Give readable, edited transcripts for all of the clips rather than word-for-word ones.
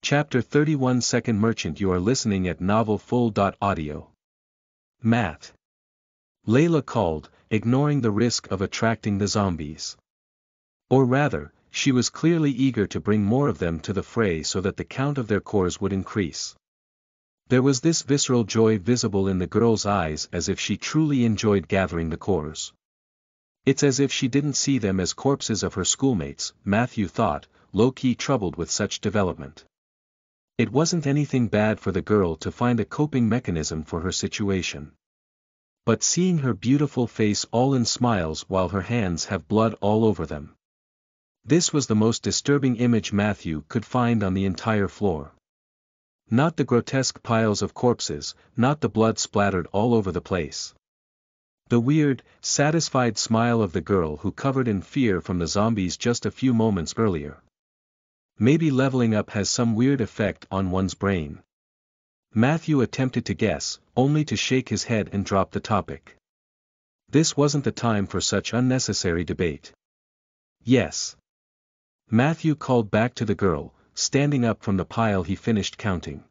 Chapter 31 Second Merchant. You are listening at novelfull.audio. Matt. Layla called, ignoring the risk of attracting the zombies. Or rather, she was clearly eager to bring more of them to the fray so that the count of their cores would increase. There was this visceral joy visible in the girl's eyes, as if she truly enjoyed gathering the cores. It's as if she didn't see them as corpses of her schoolmates, Matthew thought, low-key troubled with such development. It wasn't anything bad for the girl to find a coping mechanism for her situation. But seeing her beautiful face all in smiles while her hands have blood all over them. This was the most disturbing image Matthew could find on the entire floor. Not the grotesque piles of corpses, not the blood splattered all over the place. The weird, satisfied smile of the girl who covered in fear from the zombies just a few moments earlier. Maybe leveling up has some weird effect on one's brain. Matthew attempted to guess, only to shake his head and drop the topic. This wasn't the time for such unnecessary debate. Yes. Matthew called back to the girl, standing up from the pile he finished counting.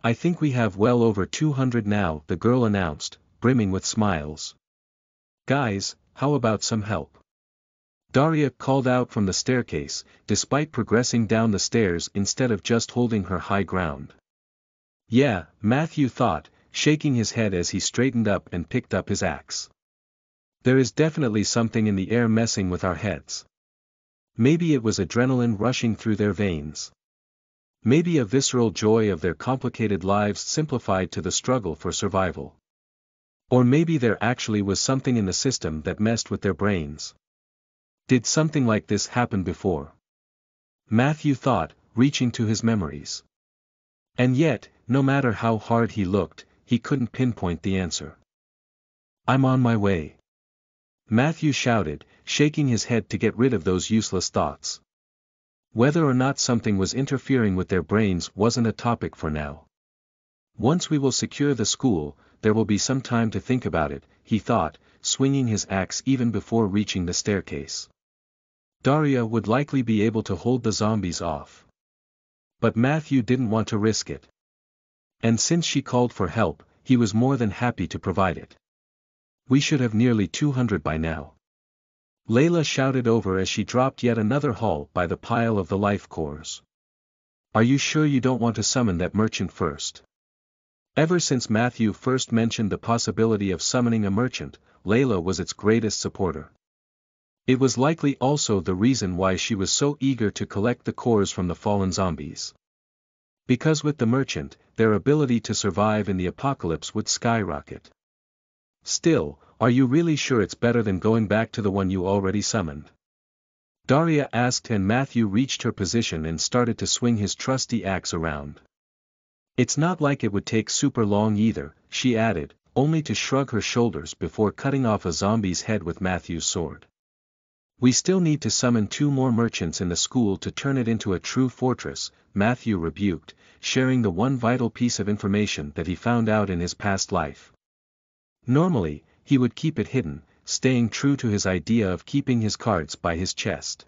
I think we have well over 200 now, the girl announced, brimming with smiles. Guys, how about some help? Daria called out from the staircase, despite progressing down the stairs instead of just holding her high ground. Yeah, Matthew thought, shaking his head as he straightened up and picked up his axe. There is definitely something in the air messing with our heads. Maybe it was adrenaline rushing through their veins. Maybe a visceral joy of their complicated lives simplified to the struggle for survival. Or maybe there actually was something in the system that messed with their brains. Did something like this happen before? Matthew thought, reaching to his memories. And yet, no matter how hard he looked, he couldn't pinpoint the answer. I'm on my way. Matthew shouted, shaking his head to get rid of those useless thoughts. Whether or not something was interfering with their brains wasn't a topic for now. Once we will secure the school, there will be some time to think about it, he thought, swinging his axe even before reaching the staircase. Daria would likely be able to hold the zombies off. But Matthew didn't want to risk it. And since she called for help, he was more than happy to provide it. We should have nearly 200 by now. Layla shouted over as she dropped yet another haul by the pile of the life cores. Are you sure you don't want to summon that merchant first? Ever since Matthew first mentioned the possibility of summoning a merchant, Layla was its greatest supporter. It was likely also the reason why she was so eager to collect the cores from the fallen zombies. Because with the merchant, their ability to survive in the apocalypse would skyrocket. Still, are you really sure it's better than going back to the one you already summoned? Daria asked, and Matthew reached her position and started to swing his trusty axe around. It's not like it would take super long either, she added, only to shrug her shoulders before cutting off a zombie's head with Matthew's sword. We still need to summon 2 more merchants in the school to turn it into a true fortress, Matthew rebuked, sharing the one vital piece of information that he found out in his past life. Normally, he would keep it hidden, staying true to his idea of keeping his cards by his chest.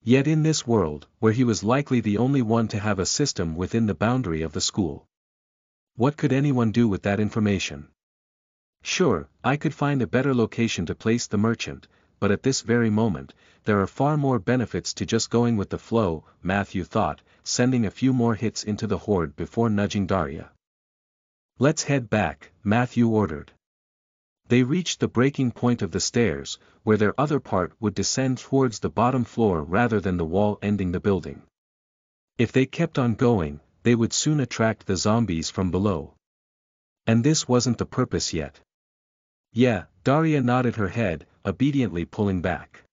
Yet in this world, where he was likely the only one to have a system within the boundary of the school. What could anyone do with that information? Sure, I could find a better location to place the merchant, but at this very moment, there are far more benefits to just going with the flow, Matthew thought, sending a few more hits into the horde before nudging Daria. Let's head back, Matthew ordered. They reached the breaking point of the stairs, where their other part would descend towards the bottom floor rather than the wall ending the building. If they kept on going, they would soon attract the zombies from below. And this wasn't the purpose yet. Yeah, Daria nodded her head, obediently pulling back.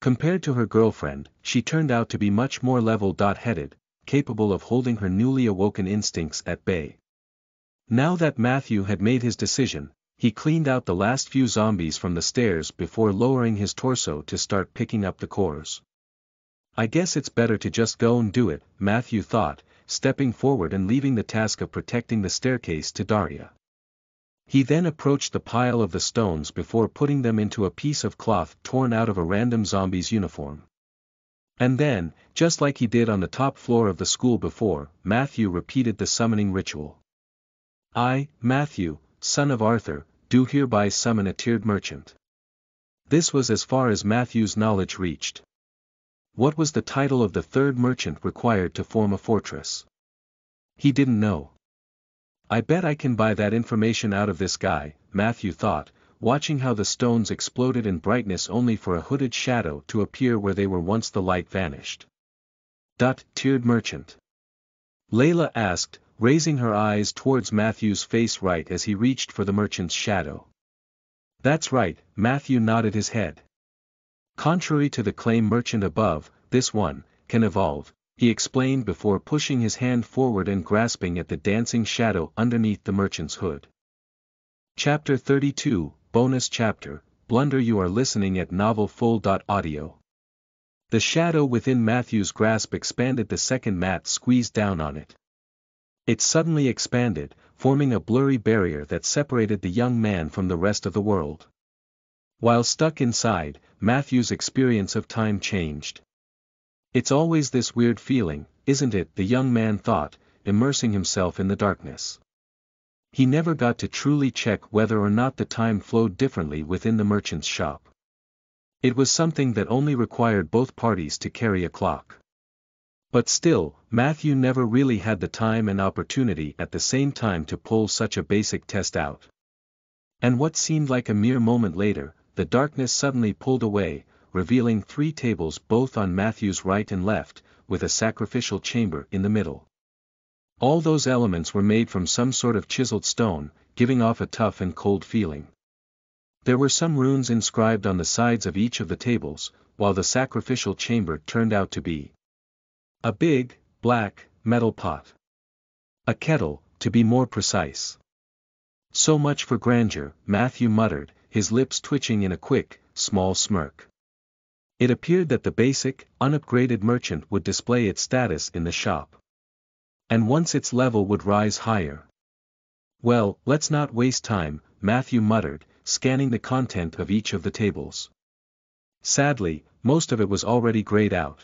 Compared to her girlfriend, she turned out to be much more level-headed, capable of holding her newly awoken instincts at bay. Now that Matthew had made his decision, he cleaned out the last few zombies from the stairs before lowering his torso to start picking up the cores. I guess it's better to just go and do it, Matthew thought, stepping forward and leaving the task of protecting the staircase to Daria. He then approached the pile of the stones before putting them into a piece of cloth torn out of a random zombie's uniform. And then, just like he did on the top floor of the school before, Matthew repeated the summoning ritual. I, Matthew, son of Arthur, do hereby summon a tiered merchant. This was as far as Matthew's knowledge reached. What was the title of the third merchant required to form a fortress? He didn't know. I bet I can buy that information out of this guy, Matthew thought, watching how the stones exploded in brightness only for a hooded shadow to appear where they were once the light vanished. Tiered merchant? Layla asked, raising her eyes towards Matthew's face right as he reached for the merchant's shadow. That's right, Matthew nodded his head. Contrary to the claim merchant above, this one can evolve, he explained before pushing his hand forward and grasping at the dancing shadow underneath the merchant's hood. Chapter 32, Bonus Chapter, Blunder. You are listening at NovelFull.audio. The shadow within Matthew's grasp expanded the second Matt squeezed down on it. It suddenly expanded, forming a blurry barrier that separated the young man from the rest of the world. While stuck inside, Matthew's experience of time changed. It's always this weird feeling, isn't it? The young man thought, immersing himself in the darkness. He never got to truly check whether or not the time flowed differently within the merchant's shop. It was something that only required both parties to carry a clock. But still, Matthew never really had the time and opportunity at the same time to pull such a basic test out. And what seemed like a mere moment later, the darkness suddenly pulled away, revealing 3 tables both on Matthew's right and left, with a sacrificial chamber in the middle. All those elements were made from some sort of chiseled stone, giving off a tough and cold feeling. There were some runes inscribed on the sides of each of the tables, while the sacrificial chamber turned out to be a big, black, metal pot. A kettle, to be more precise. So much for grandeur, Matthew muttered, his lips twitching in a quick, small smirk. It appeared that the basic, unupgraded merchant would display its status in the shop. And once its level would rise higher. Well, let's not waste time, Matthew muttered, scanning the content of each of the tables. Sadly, most of it was already grayed out.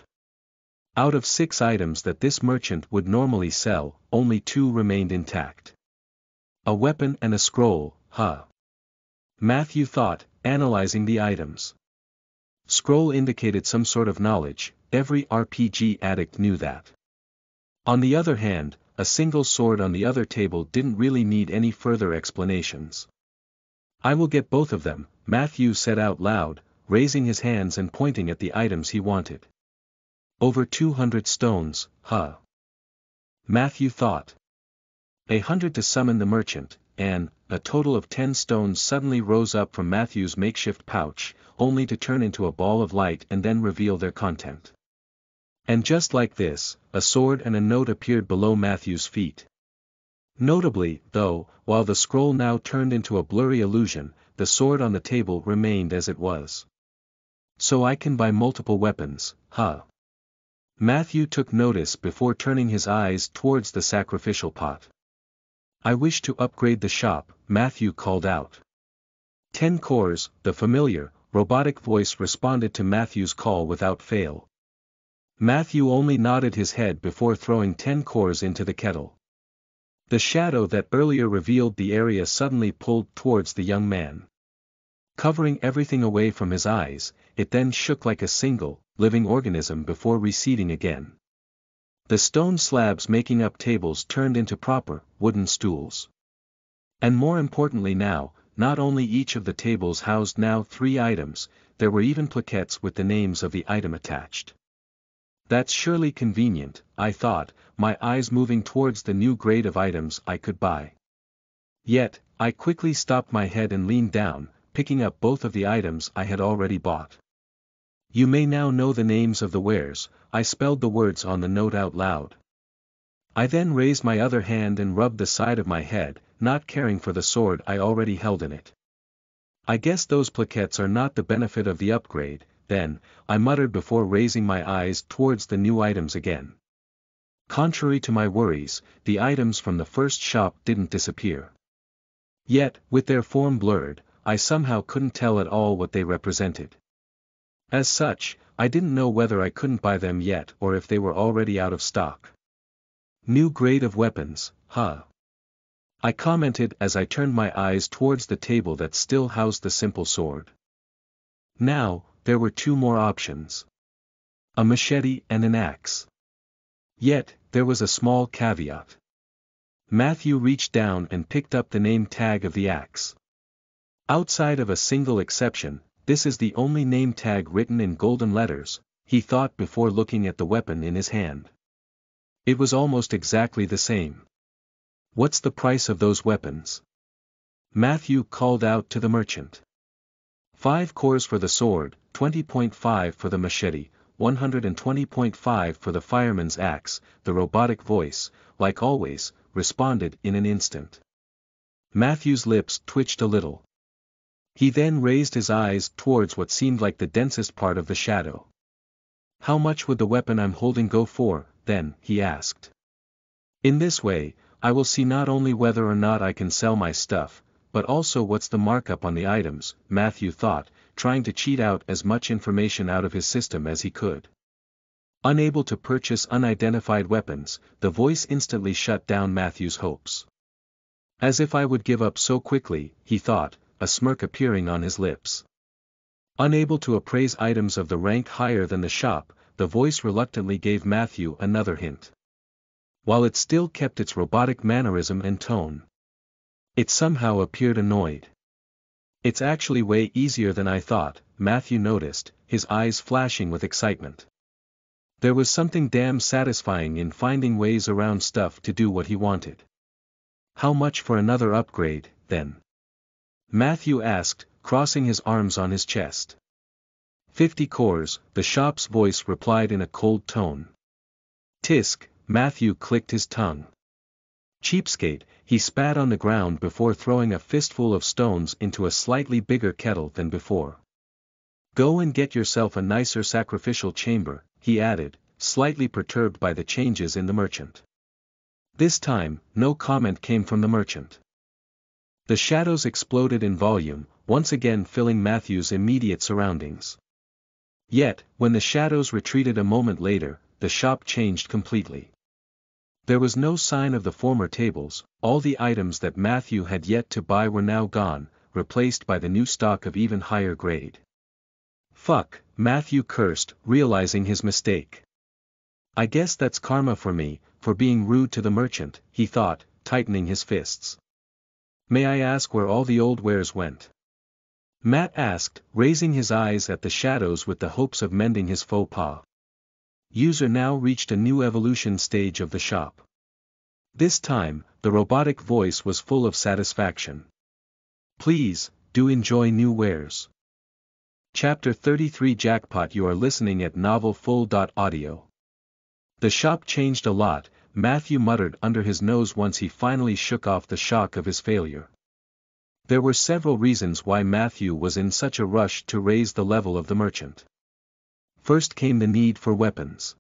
Out of 6 items that this merchant would normally sell, only 2 remained intact. A weapon and a scroll, huh? Matthew thought, analyzing the items. Scroll indicated some sort of knowledge, every RPG addict knew that. On the other hand, a single sword on the other table didn't really need any further explanations. I will get both of them, Matthew said out loud, raising his hands and pointing at the items he wanted. Over 200 stones, huh? Matthew thought. 100 to summon the merchant, and a total of 10 stones suddenly rose up from Matthew's makeshift pouch, only to turn into a ball of light and then reveal their content. And just like this, a sword and a note appeared below Matthew's feet. Notably, though, while the scroll now turned into a blurry illusion, the sword on the table remained as it was. So I can buy multiple weapons, huh? Matthew took notice before turning his eyes towards the sacrificial pot. I wish to upgrade the shop, Matthew called out. 10 cores, the familiar, robotic voice responded to Matthew's call without fail. Matthew only nodded his head before throwing 10 cores into the kettle. The shadow that earlier revealed the area suddenly pulled towards the young man. Covering everything away from his eyes, it then shook like a single, living organism before receding again. The stone slabs making up tables turned into proper, wooden stools. And more importantly now, not only each of the tables housed now 3 items, there were even plaquettes with the names of the item attached. That's surely convenient, I thought, my eyes moving towards the new grade of items I could buy. Yet, I quickly stopped my head and leaned down, picking up both of the items I had already bought. You may now know the names of the wares, I spelled the words on the note out loud. I then raised my other hand and rubbed the side of my head, not caring for the sword I already held in it. I guess those plaquettes are not the benefit of the upgrade, then, I muttered before raising my eyes towards the new items again. Contrary to my worries, the items from the first shop didn't disappear. Yet, with their form blurred, I somehow couldn't tell at all what they represented. As such, I didn't know whether I couldn't buy them yet or if they were already out of stock. New grade of weapons, huh? I commented as I turned my eyes towards the table that still housed the simple sword. Now, there were two more options. A machete and an axe. Yet, there was a small caveat. Matthew reached down and picked up the name tag of the axe. Outside of a single exception, this is the only name tag written in golden letters, he thought before looking at the weapon in his hand. It was almost exactly the same. What's the price of those weapons? Matthew called out to the merchant. 5 cores for the sword, 20.5 for the machete, 120.5 for the fireman's axe, the robotic voice, like always, responded in an instant. Matthew's lips twitched a little. He then raised his eyes towards what seemed like the densest part of the shadow. How much would the weapon I'm holding go for, then, he asked. In this way, I will see not only whether or not I can sell my stuff, but also what's the markup on the items, Matthew thought, trying to cheat out as much information out of his system as he could. Unable to purchase unidentified weapons, the voice instantly shut down Matthew's hopes. As if I would give up so quickly, he thought, a smirk appearing on his lips. Unable to appraise items of the rank higher than the shop, the voice reluctantly gave Matthew another hint. While it still kept its robotic mannerism and tone, it somehow appeared annoyed. It's actually way easier than I thought, Matthew noticed, his eyes flashing with excitement. There was something damn satisfying in finding ways around stuff to do what he wanted. How much for another upgrade, then? Matthew asked, crossing his arms on his chest. 50 cores, the shop's voice replied in a cold tone. Tisk, Matthew clicked his tongue. Cheapskate, he spat on the ground before throwing a fistful of stones into a slightly bigger kettle than before. Go and get yourself a nicer sacrificial chamber, he added, slightly perturbed by the changes in the merchant. This time, no comment came from the merchant. The shadows exploded in volume, once again filling Matthew's immediate surroundings. Yet, when the shadows retreated a moment later, the shop changed completely. There was no sign of the former tables, all the items that Matthew had yet to buy were now gone, replaced by the new stock of even higher grade. Fuck, Matthew cursed, realizing his mistake. I guess that's karma for me, for being rude to the merchant, he thought, tightening his fists. May I ask where all the old wares went? Matt asked, raising his eyes at the shadows with the hopes of mending his faux pas. User now reached a new evolution stage of the shop. This time, the robotic voice was full of satisfaction. Please, do enjoy new wares. Chapter 33 Jackpot. You are listening at NovelFull.audio. The shop changed a lot, Matthew muttered under his nose once he finally shook off the shock of his failure. There were several reasons why Matthew was in such a rush to raise the level of the merchant. First came the need for weapons.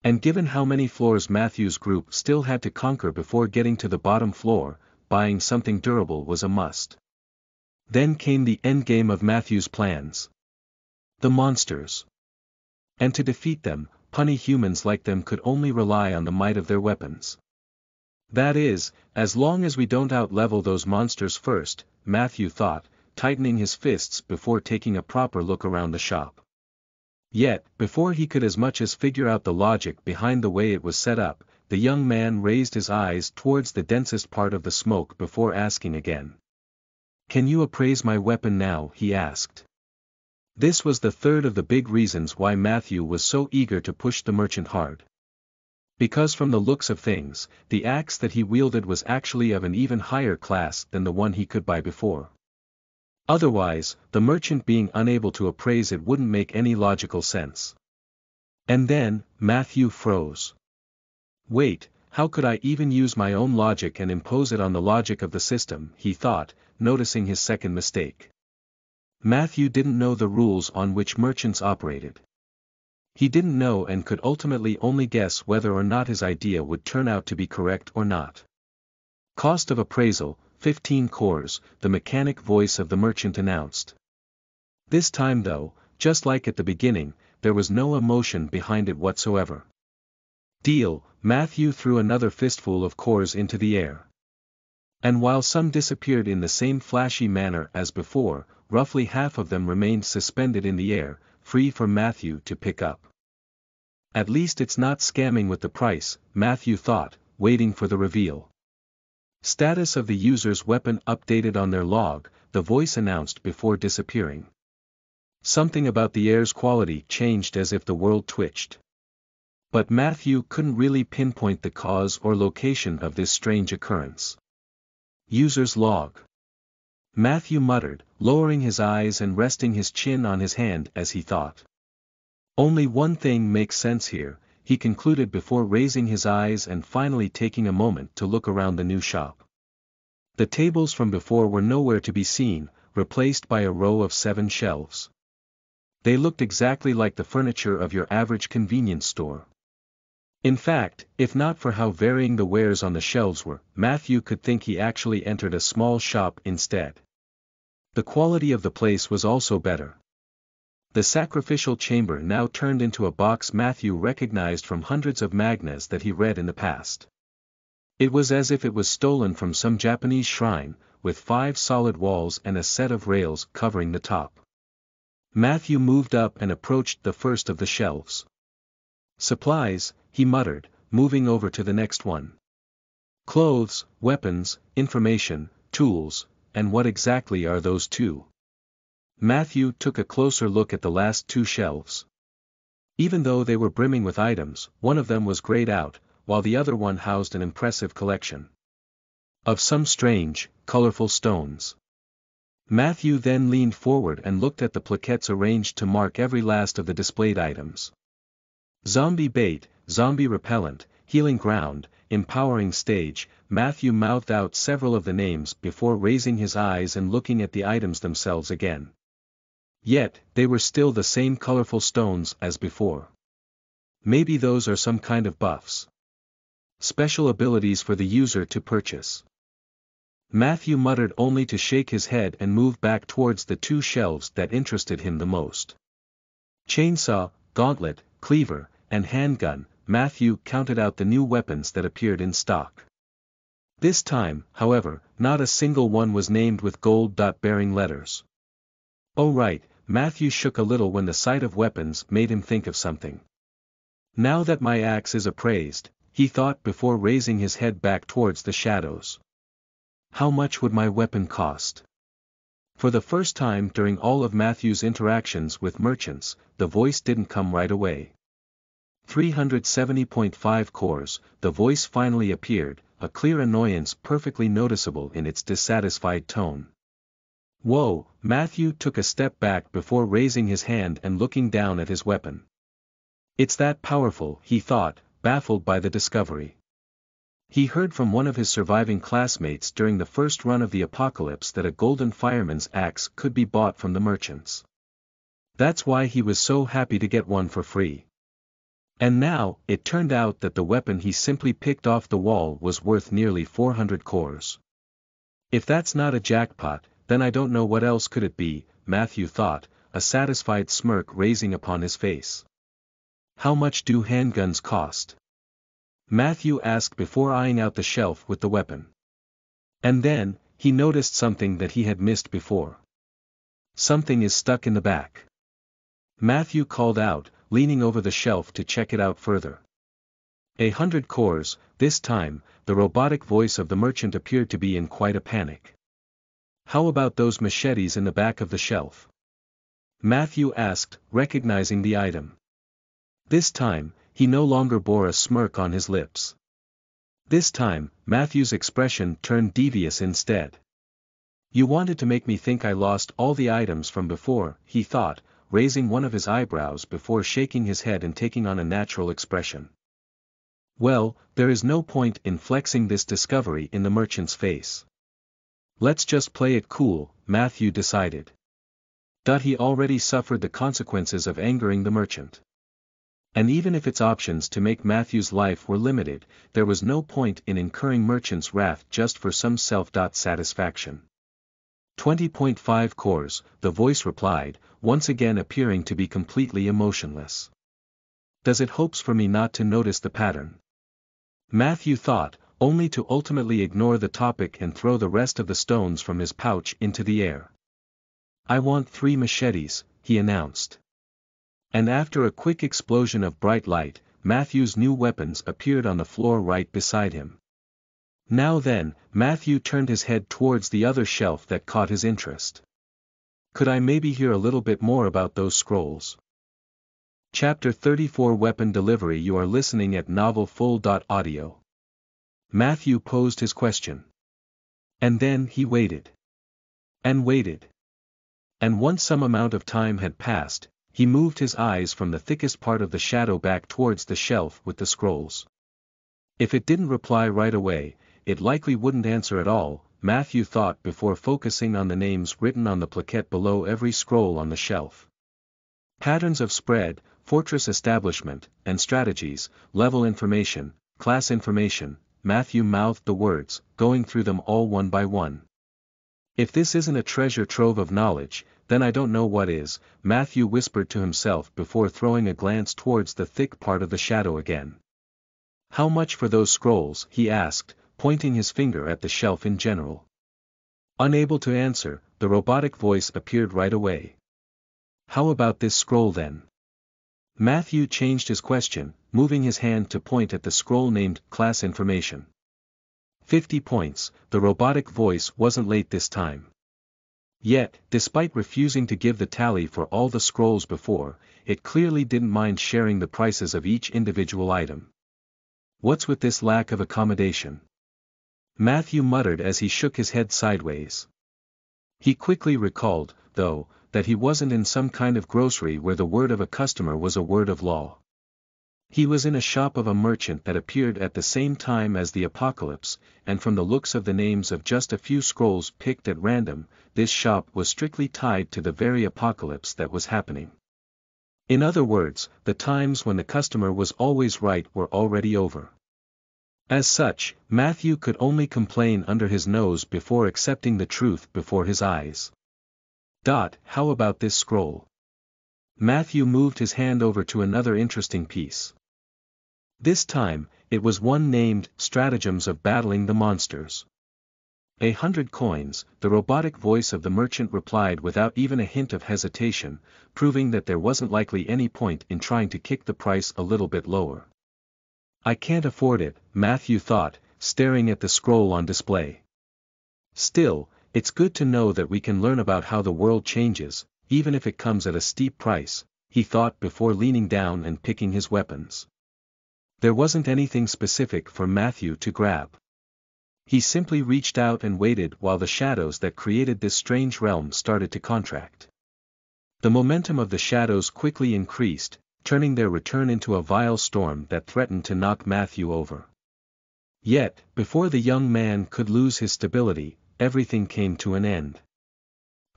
And given how many floors Matthew's group still had to conquer before getting to the bottom floor, buying something durable was a must. Then came the endgame of Matthew's plans. The monsters. And to defeat them, punny humans like them could only rely on the might of their weapons. That is, as long as we don't outlevel those monsters first, Matthew thought, tightening his fists before taking a proper look around the shop. Yet, before he could as much as figure out the logic behind the way it was set up, the young man raised his eyes towards the densest part of the smoke before asking again. Can you appraise my weapon now? He asked. This was the third of the big reasons why Matthew was so eager to push the merchant hard. Because from the looks of things, the axe that he wielded was actually of an even higher class than the one he could buy before. Otherwise, the merchant being unable to appraise it wouldn't make any logical sense. And then, Matthew froze. Wait, how could I even use my own logic and impose it on the logic of the system, he thought, noticing his second mistake. Matthew didn't know the rules on which merchants operated. He didn't know and could ultimately only guess whether or not his idea would turn out to be correct or not. Cost of appraisal, 15 cores, the mechanic voice of the merchant announced. This time though, just like at the beginning, there was no emotion behind it whatsoever. Deal, Matthew threw another fistful of cores into the air. And while some disappeared in the same flashy manner as before, roughly half of them remained suspended in the air, free for Matthew to pick up. At least it's not scamming with the price, Matthew thought, waiting for the reveal. Status of the user's weapon updated on their log, the voice announced before disappearing. Something about the air's quality changed as if the world twitched. But Matthew couldn't really pinpoint the cause or location of this strange occurrence. User's log. Matthew muttered, lowering his eyes and resting his chin on his hand as he thought. Only one thing makes sense here, he concluded before raising his eyes and finally taking a moment to look around the new shop. The tables from before were nowhere to be seen, replaced by a row of 7 shelves. They looked exactly like the furniture of your average convenience store. In fact, if not for how varying the wares on the shelves were, Matthew could think he actually entered a small shop instead. The quality of the place was also better. The sacrificial chamber now turned into a box Matthew recognized from hundreds of mangas that he read in the past. It was as if it was stolen from some Japanese shrine, with 5 solid walls and a set of rails covering the top. Matthew moved up and approached the first of the shelves. Supplies, he muttered, moving over to the next one. Clothes, weapons, information, tools, and what exactly are those two? Matthew took a closer look at the last 2 shelves. Even though they were brimming with items, one of them was grayed out, while the other one housed an impressive collection of some strange, colorful stones. Matthew then leaned forward and looked at the plaquettes arranged to mark every last of the displayed items. Zombie bait, zombie repellent, healing ground, empowering stage. Matthew mouthed out several of the names before raising his eyes and looking at the items themselves again. Yet, they were still the same colorful stones as before. Maybe those are some kind of buffs. Special abilities for the user to purchase. Matthew muttered only to shake his head and move back towards the 2 shelves that interested him the most. Chainsaw, gauntlet, cleaver, and handgun. Matthew counted out the new weapons that appeared in stock. This time, however, not a single one was named with gold dot-bearing letters. Oh right, Matthew shook a little when the sight of weapons made him think of something. Now that my axe is appraised, he thought before raising his head back towards the shadows. How much would my weapon cost? For the first time during all of Matthew's interactions with merchants, the voice didn't come right away. 370.5 cores, the voice finally appeared, a clear annoyance perfectly noticeable in its dissatisfied tone. Whoa, Matthew took a step back before raising his hand and looking down at his weapon. It's that powerful, he thought, baffled by the discovery. He heard from one of his surviving classmates during the first run of the apocalypse that a golden fireman's axe could be bought from the merchants. That's why he was so happy to get one for free. And now, it turned out that the weapon he simply picked off the wall was worth nearly 400 cores. If that's not a jackpot, then I don't know what else could it be, Matthew thought, a satisfied smirk raising upon his face. How much do handguns cost? Matthew asked before eyeing out the shelf with the weapon. And then, he noticed something that he had missed before. Something is stuck in the back. Matthew called out, leaning over the shelf to check it out further. 100 cores, this time, the robotic voice of the merchant appeared to be in quite a panic. How about those machetes in the back of the shelf? Matthew asked, recognizing the item. This time, he no longer bore a smirk on his lips. This time, Matthew's expression turned devious instead. You wanted to make me think I lost all the items from before, he thought, raising one of his eyebrows before shaking his head and taking on a natural expression. Well, there is no point in flexing this discovery in the merchant's face. Let's just play it cool, Matthew decided. He already suffered the consequences of angering the merchant. And even if its options to make Matthew's life were limited, there was no point in incurring merchant's wrath just for some self-satisfaction. 20.5 cores, the voice replied, once again appearing to be completely emotionless. Does it hopes for me not to notice the pattern? Matthew thought, only to ultimately ignore the topic and throw the rest of the stones from his pouch into the air. I want 3 machetes, he announced. And after a quick explosion of bright light, Matthew's new weapons appeared on the floor right beside him. Now then, Matthew turned his head towards the other shelf that caught his interest. Could I maybe hear a little bit more about those scrolls? Chapter 34 Weapon Delivery. You are listening at NovelFull.audio. Matthew posed his question. And then he waited. And waited. And once some amount of time had passed, he moved his eyes from the thickest part of the shadow back towards the shelf with the scrolls. If it didn't reply right away, it likely wouldn't answer at all, Matthew thought before focusing on the names written on the plaquette below every scroll on the shelf. Patterns of spread, fortress establishment, and strategies, level information, class information. Matthew mouthed the words, going through them all one by one. If this isn't a treasure trove of knowledge, then I don't know what is, Matthew whispered to himself before throwing a glance towards the thick part of the shadow again. How much for those scrolls? He asked, pointing his finger at the shelf in general. Unable to answer, the robotic voice appeared right away. How about this scroll then? Matthew changed his question, moving his hand to point at the scroll named Class Information. 50 points, the robotic voice wasn't late this time. Yet, despite refusing to give the tally for all the scrolls before, it clearly didn't mind sharing the prices of each individual item. What's with this lack of accommodation? Matthew muttered as he shook his head sideways. He quickly recalled, though, that he wasn't in some kind of grocery where the word of a customer was a word of law. He was in a shop of a merchant that appeared at the same time as the apocalypse, and from the looks of the names of just a few scrolls picked at random, this shop was strictly tied to the very apocalypse that was happening. In other words, the times when the customer was always right were already over. As such, Matthew could only complain under his nose before accepting the truth before his eyes. How about this scroll? Matthew moved his hand over to another interesting piece. This time, it was one named Stratagems of Battling the Monsters. 100 coins, the robotic voice of the merchant replied without even a hint of hesitation, proving that there wasn't likely any point in trying to kick the price a little bit lower. I can't afford it, Matthew thought, staring at the scroll on display. Still, it's good to know that we can learn about how the world changes, even if it comes at a steep price, he thought before leaning down and picking his weapons. There wasn't anything specific for Matthew to grab. He simply reached out and waited while the shadows that created this strange realm started to contract. The momentum of the shadows quickly increased, turning their return into a vile storm that threatened to knock Matthew over. Yet, before the young man could lose his stability, everything came to an end.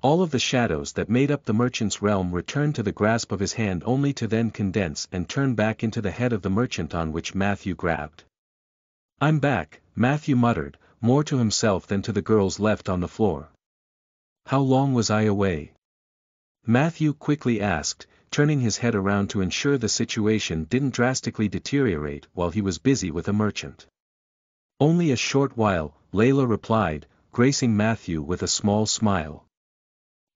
All of the shadows that made up the merchant's realm returned to the grasp of his hand only to then condense and turn back into the head of the merchant on which Matthew grabbed. I'm back, Matthew muttered, more to himself than to the girls left on the floor. How long was I away? Matthew quickly asked, turning his head around to ensure the situation didn't drastically deteriorate while he was busy with a merchant. Only a short while, Layla replied, gracing Matthew with a small smile.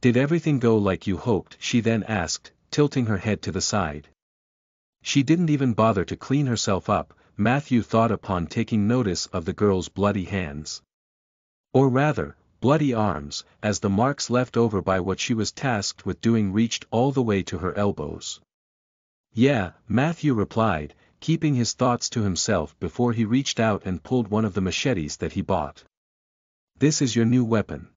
Did everything go like you hoped? She then asked, tilting her head to the side. She didn't even bother to clean herself up, Matthew thought upon taking notice of the girl's bloody hands. Or rather, bloody arms, as the marks left over by what she was tasked with doing reached all the way to her elbows. Yeah, Matthew replied, keeping his thoughts to himself before he reached out and pulled one of the machetes that he bought. This is your new weapon.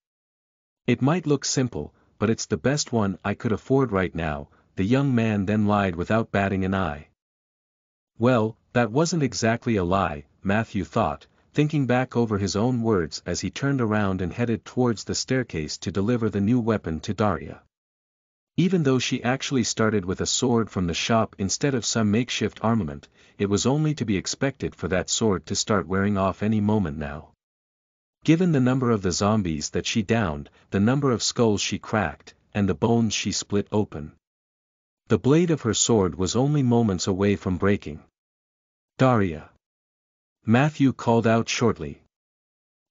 It might look simple, but it's the best one I could afford right now, the young man then lied without batting an eye. Well, that wasn't exactly a lie, Matthew thought, thinking back over his own words as he turned around and headed towards the staircase to deliver the new weapon to Daria. Even though she actually started with a sword from the shop instead of some makeshift armament, it was only to be expected for that sword to start wearing off any moment now. Given the number of the zombies that she downed, the number of skulls she cracked, and the bones she split open, the blade of her sword was only moments away from breaking. "Daria!" Matthew called out shortly.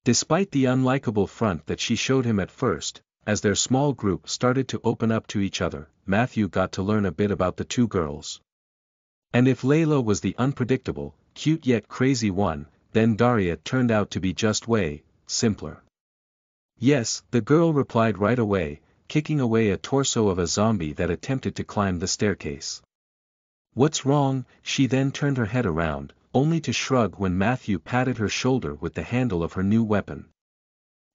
Despite the unlikable front that she showed him at first, as their small group started to open up to each other, Matthew got to learn a bit about the two girls. And if Layla was the unpredictable, cute yet crazy one, then Daria turned out to be just way simpler. "Yes," the girl replied right away, kicking away a torso of a zombie that attempted to climb the staircase. "What's wrong?" She then turned her head around, only to shrug when Matthew patted her shoulder with the handle of her new weapon.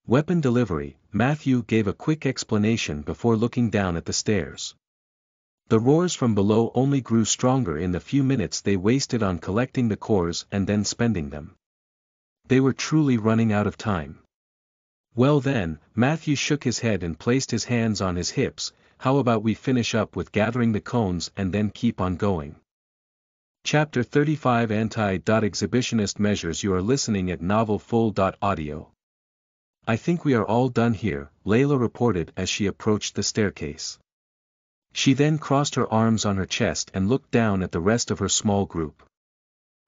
"Weapon delivery," Matthew gave a quick explanation before looking down at the stairs. The roars from below only grew stronger in the few minutes they wasted on collecting the cores and then spending them. They were truly running out of time. "Well then," Matthew shook his head and placed his hands on his hips, "how about we finish up with gathering the cones and then keep on going?" Chapter 35 Anti-Exhibitionist Measures. You are listening at NovelFull.audio. "I think we are all done here," Layla reported as she approached the staircase. She then crossed her arms on her chest and looked down at the rest of her small group.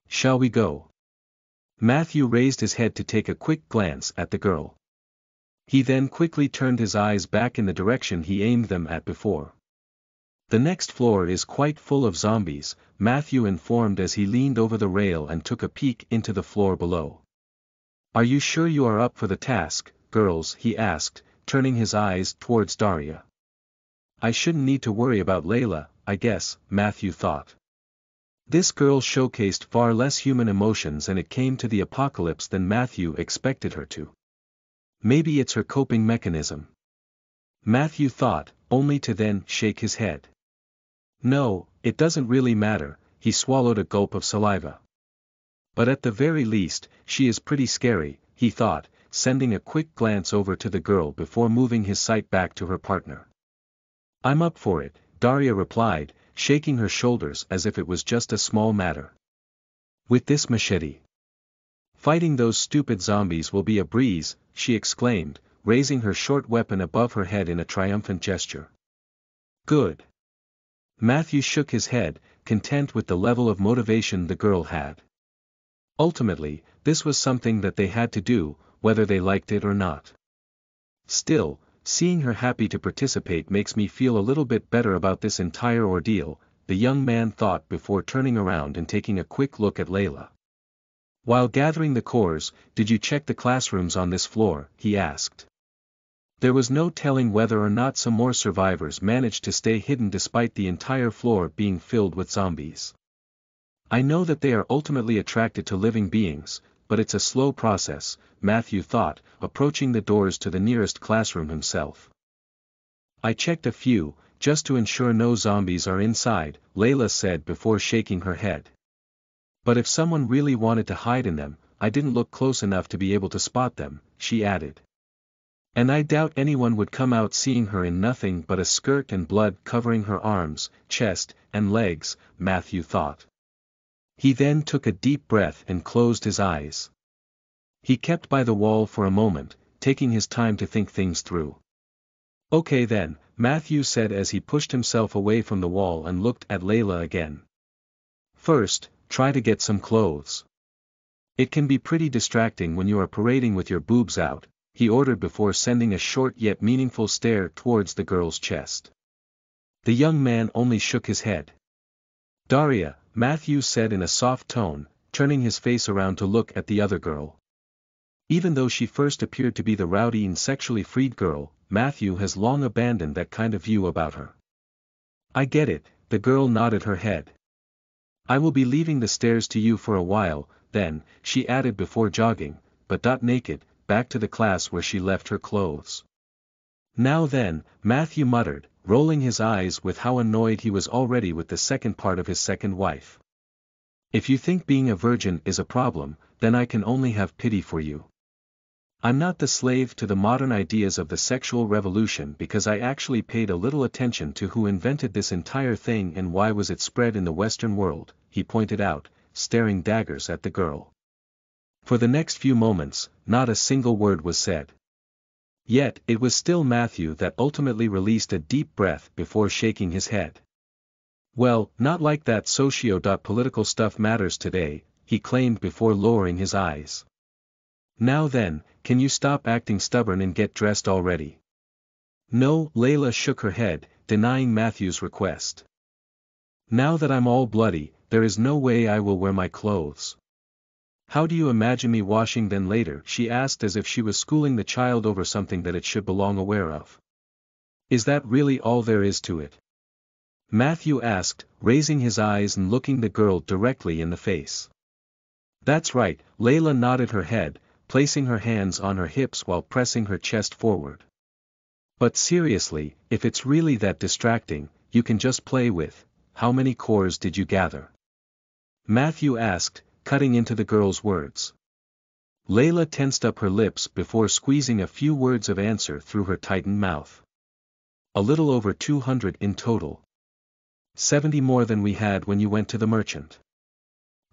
"Shall we go?" Matthew raised his head to take a quick glance at the girl. He then quickly turned his eyes back in the direction he aimed them at before. "The next floor is quite full of zombies," Matthew informed as he leaned over the rail and took a peek into the floor below. "Are you sure you are up for the task, girls?" he asked, turning his eyes towards Daria. "I shouldn't need to worry about Layla, I guess," Matthew thought. This girl showcased far less human emotions and it came to the apocalypse than Matthew expected her to. Maybe it's her coping mechanism. Matthew thought, only to then shake his head. "No, it doesn't really matter," he swallowed a gulp of saliva. "But at the very least, she is pretty scary," he thought, sending a quick glance over to the girl before moving his sight back to her partner. "I'm up for it," Daria replied, shaking her shoulders as if it was just a small matter. "With this machete, fighting those stupid zombies will be a breeze," she exclaimed, raising her short weapon above her head in a triumphant gesture. "Good." Matthew shook his head, content with the level of motivation the girl had. Ultimately, this was something that they had to do, whether they liked it or not. "Still, seeing her happy to participate makes me feel a little bit better about this entire ordeal," the young man thought before turning around and taking a quick look at Layla. "While gathering the cores, did you check the classrooms on this floor?" he asked. There was no telling whether or not some more survivors managed to stay hidden despite the entire floor being filled with zombies. "I know that they are ultimately attracted to living beings, but it's a slow process," Matthew thought, approaching the doors to the nearest classroom himself. "I checked a few, just to ensure no zombies are inside," Layla said before shaking her head. "But if someone really wanted to hide in them, I didn't look close enough to be able to spot them," she added. "And I doubt anyone would come out seeing her in nothing but a skirt and blood covering her arms, chest, and legs," Matthew thought. He then took a deep breath and closed his eyes. He kept by the wall for a moment, taking his time to think things through. "Okay then," Matthew said as he pushed himself away from the wall and looked at Layla again. "First, try to get some clothes. It can be pretty distracting when you are parading with your boobs out," he ordered before sending a short yet meaningful stare towards the girl's chest. The young man only shook his head. "Daria," Matthew said in a soft tone, turning his face around to look at the other girl. Even though she first appeared to be the rowdy and sexually freed girl, Matthew has long abandoned that kind of view about her. "I get it," the girl nodded her head. "I will be leaving the stairs to you for a while, then," she added before jogging, but not naked, back to the class where she left her clothes. "Now then," Matthew muttered, rolling his eyes with how annoyed he was already with the second part of his second wife. "If you think being a virgin is a problem, then I can only have pity for you. I'm not the slave to the modern ideas of the sexual revolution because I actually paid a little attention to who invented this entire thing and why was it spread in the Western world," he pointed out, staring daggers at the girl. For the next few moments, not a single word was said. Yet, it was still Matthew that ultimately released a deep breath before shaking his head. Well, not like that socio-political stuff matters today, he claimed before lowering his eyes. Now then, can you stop acting stubborn and get dressed already? No, Layla shook her head, denying Matthew's request. Now that I'm all bloody, there is no way I will wear my clothes. How do you imagine me washing them later? She asked as if she was schooling the child over something that it should belong aware of. Is that really all there is to it? Matthew asked, raising his eyes and looking the girl directly in the face. That's right, Layla nodded her head, placing her hands on her hips while pressing her chest forward. But seriously, if it's really that distracting, you can just play with. How many cores did you gather? Matthew asked, cutting into the girl's words. Layla tensed up her lips before squeezing a few words of answer through her tightened mouth. A little over 200 in total. 70 more than we had when you went to the merchant.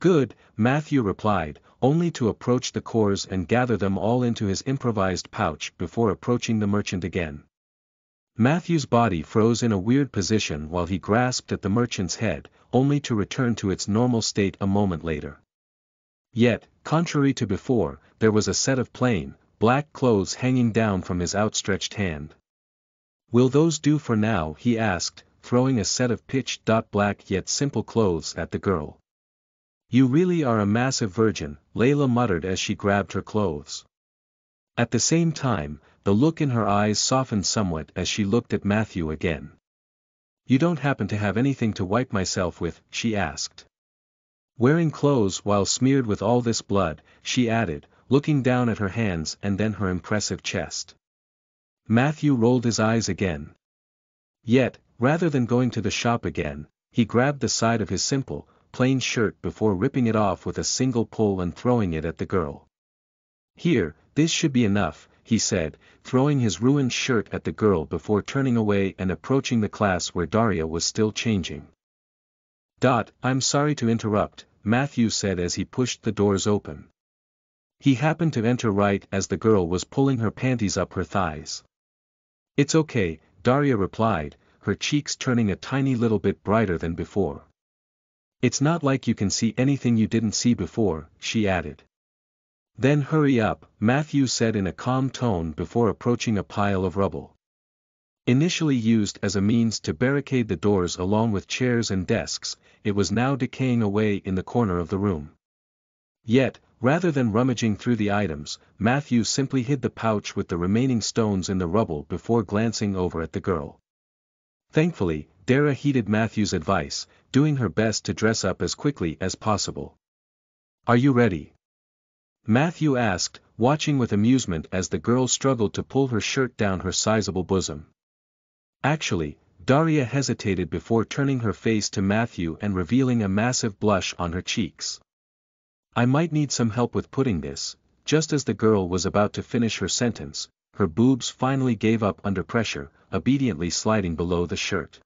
Good, Matthew replied, only to approach the cores and gather them all into his improvised pouch before approaching the merchant again. Matthew's body froze in a weird position while he grasped at the merchant's head, only to return to its normal state a moment later. Yet, contrary to before, there was a set of plain, black clothes hanging down from his outstretched hand. Will those do for now? He asked, throwing a set of pitch-black yet simple clothes at the girl. You really are a massive virgin, Layla muttered as she grabbed her clothes. At the same time, the look in her eyes softened somewhat as she looked at Matthew again. You don't happen to have anything to wipe myself with? She asked. Wearing clothes while smeared with all this blood, she added, looking down at her hands and then her impressive chest. Matthew rolled his eyes again. Yet, rather than going to the shop again, he grabbed the side of his simple, plain shirt before ripping it off with a single pull and throwing it at the girl. Here, this should be enough, he said, throwing his ruined shirt at the girl before turning away and approaching the class where Daria was still changing. I'm sorry to interrupt, Matthew said as he pushed the doors open. He happened to enter right as the girl was pulling her panties up her thighs. It's okay, Daria replied, her cheeks turning a tiny little bit brighter than before. It's not like you can see anything you didn't see before, she added. Then hurry up, Matthew said in a calm tone before approaching a pile of rubble. Initially used as a means to barricade the doors along with chairs and desks, it was now decaying away in the corner of the room. Yet, rather than rummaging through the items, Matthew simply hid the pouch with the remaining stones in the rubble before glancing over at the girl. Thankfully, Dara heeded Matthew's advice, doing her best to dress up as quickly as possible. Are you ready? Matthew asked, watching with amusement as the girl struggled to pull her shirt down her sizable bosom. Actually, Daria hesitated before turning her face to Matthew and revealing a massive blush on her cheeks. I might need some help with putting this. Just as the girl was about to finish her sentence, her boobs finally gave up under pressure, obediently sliding below the shirt.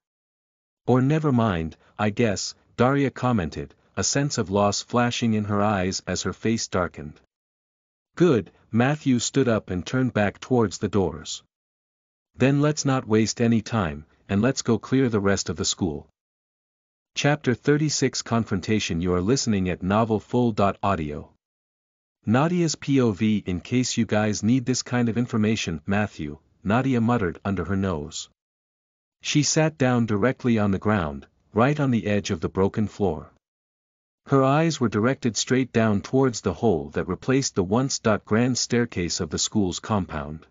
Or never mind, I guess, Daria commented, a sense of loss flashing in her eyes as her face darkened. Good, Matthew stood up and turned back towards the doors. Then let's not waste any time, and let's go clear the rest of the school. Chapter 36 Confrontation. You are listening at NovelFull.audio. Nadia's POV. In case you guys need this kind of information, Matthew, Nadia muttered under her nose. She sat down directly on the ground, right on the edge of the broken floor. Her eyes were directed straight down towards the hole that replaced the once grand staircase of the school's compound.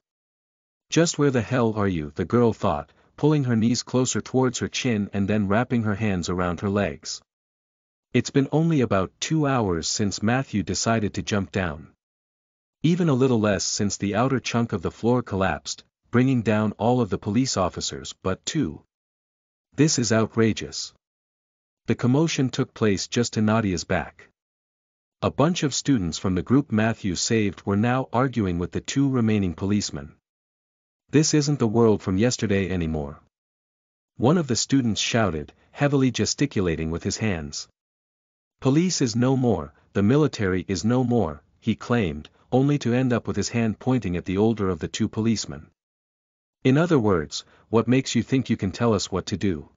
Just where the hell are you? The girl thought, pulling her knees closer towards her chin and then wrapping her hands around her legs. It's been only about 2 hours since Matthew decided to jump down. Even a little less since the outer chunk of the floor collapsed, bringing down all of the police officers but 2. This is outrageous. The commotion took place just to Nadia's back. A bunch of students from the group Matthew saved were now arguing with the 2 remaining policemen. This isn't the world from yesterday anymore. One of the students shouted, heavily gesticulating with his hands. Police is no more, the military is no more, he claimed, only to end up with his hand pointing at the older of the two policemen. In other words, what makes you think you can tell us what to do?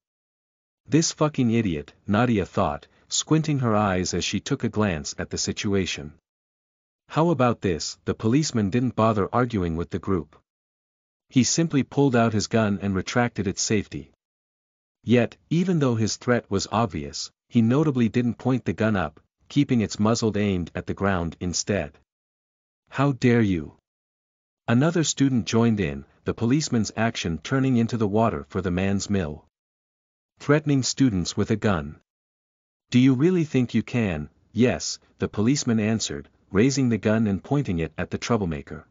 This fucking idiot, Nadia thought, squinting her eyes as she took a glance at the situation. How about this? The policeman didn't bother arguing with the group. He simply pulled out his gun and retracted its safety. Yet, even though his threat was obvious, he notably didn't point the gun up, keeping its muzzle aimed at the ground instead. How dare you? Another student joined in, the policeman's action turning into the water for the man's mill. Threatening students with a gun. Do you really think you can? Yes, the policeman answered, raising the gun and pointing it at the troublemaker.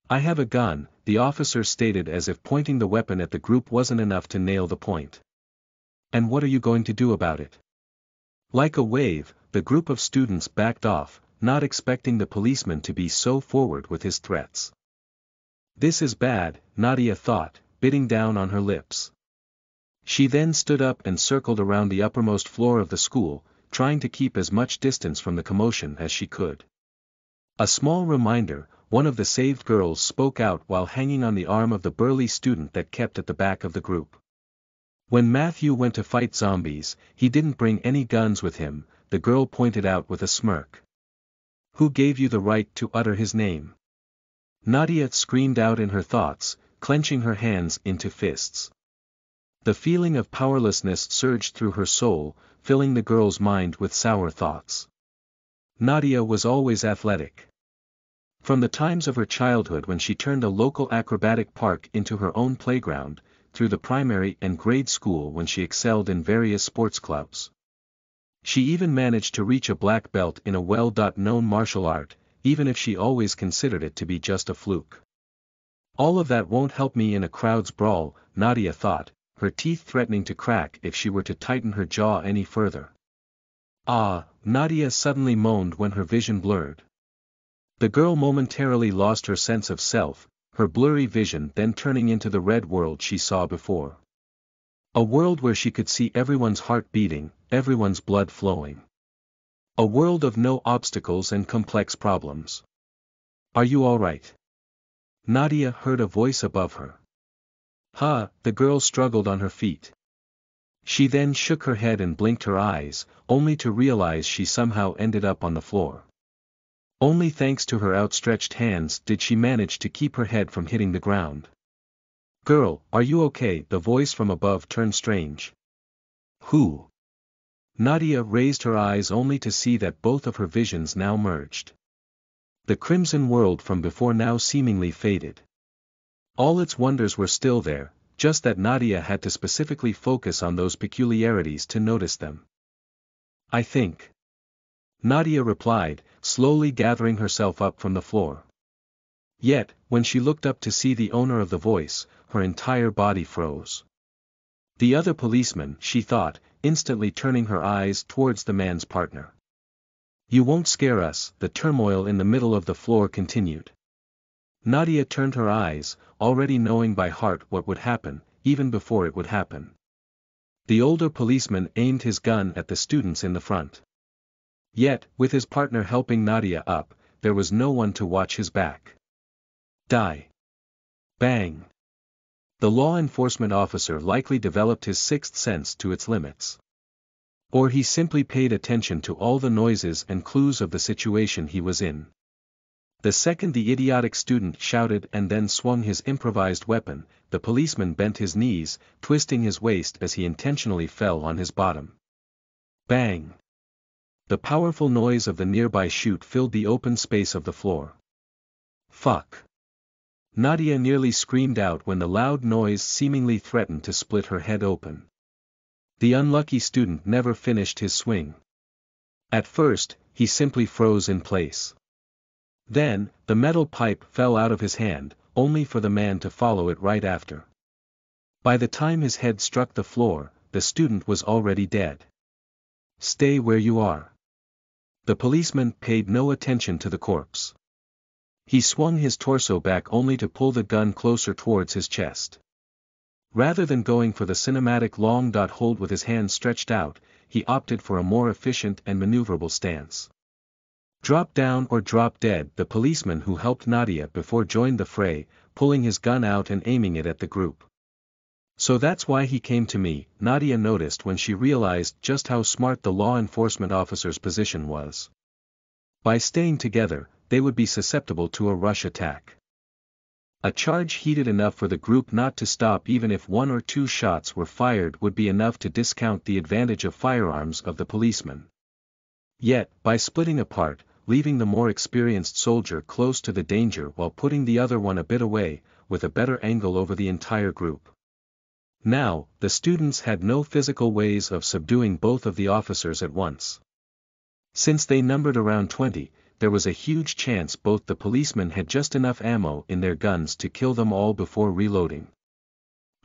I have a gun, the officer stated as if pointing the weapon at the group wasn't enough to nail the point. And what are you going to do about it? Like a wave, the group of students backed off, not expecting the policeman to be so forward with his threats. This is bad, Nadia thought, biting down on her lips. She then stood up and circled around the uppermost floor of the school, trying to keep as much distance from the commotion as she could. A small reminder, one of the saved girls spoke out while hanging on the arm of the burly student that kept at the back of the group. When Matthew went to fight zombies, he didn't bring any guns with him, the girl pointed out with a smirk. Who gave you the right to utter his name? Nadia screamed out in her thoughts, clenching her hands into fists. The feeling of powerlessness surged through her soul, filling the girl's mind with sour thoughts. Nadia was always athletic. From the times of her childhood when she turned a local acrobatic park into her own playground, through the primary and grade school when she excelled in various sports clubs. She even managed to reach a black belt in a well-known martial art, even if she always considered it to be just a fluke. All of that won't help me in a crowd's brawl, Nadia thought, her teeth threatening to crack if she were to tighten her jaw any further. Ah, Nadia suddenly moaned when her vision blurred. The girl momentarily lost her sense of self, her blurry vision then turning into the red world she saw before. A world where she could see everyone's heart beating, everyone's blood flowing. A world of no obstacles and complex problems. Are you all right? Nadia heard a voice above her. The girl struggled on her feet. She then shook her head and blinked her eyes, only to realize she somehow ended up on the floor. Only thanks to her outstretched hands did she manage to keep her head from hitting the ground. Girl, are you okay? The voice from above turned strange. Who? Nadia raised her eyes only to see that both of her visions now merged. The crimson world from before now seemingly faded. All its wonders were still there, just that Nadia had to specifically focus on those peculiarities to notice them. I think. Nadia replied, slowly gathering herself up from the floor. Yet, when she looked up to see the owner of the voice, her entire body froze. The other policeman, she thought, instantly turning her eyes towards the man's partner. You won't scare us, the turmoil in the middle of the floor continued. Nadia turned her eyes, already knowing by heart what would happen, even before it would happen. The older policeman aimed his gun at the students in the front. Yet, with his partner helping Nadia up, there was no one to watch his back. Die. Bang. The law enforcement officer likely developed his sixth sense to its limits. Or he simply paid attention to all the noises and clues of the situation he was in. The second the idiotic student shouted and then swung his improvised weapon, the policeman bent his knees, twisting his waist as he intentionally fell on his bottom. Bang! The powerful noise of the nearby chute filled the open space of the floor. Fuck! Nadia nearly screamed out when the loud noise seemingly threatened to split her head open. The unlucky student never finished his swing. At first, he simply froze in place. Then, the metal pipe fell out of his hand, only for the man to follow it right after. By the time his head struck the floor, the student was already dead. Stay where you are. The policeman paid no attention to the corpse. He swung his torso back only to pull the gun closer towards his chest. Rather than going for the cinematic long hold with his hands stretched out, he opted for a more efficient and maneuverable stance. Drop down or drop dead, the policeman who helped Nadia before joined the fray, pulling his gun out and aiming it at the group. So that's why he came to me, Nadia noticed when she realized just how smart the law enforcement officer's position was. By staying together, they would be susceptible to a rush attack. A charge heated enough for the group not to stop, even if 1 or 2 shots were fired, would be enough to discount the advantage of firearms of the policeman. Yet, by splitting apart, leaving the more experienced soldier close to the danger while putting the other one a bit away, with a better angle over the entire group. Now, the students had no physical ways of subduing both of the officers at once. Since they numbered around 20, there was a huge chance both the policemen had just enough ammo in their guns to kill them all before reloading.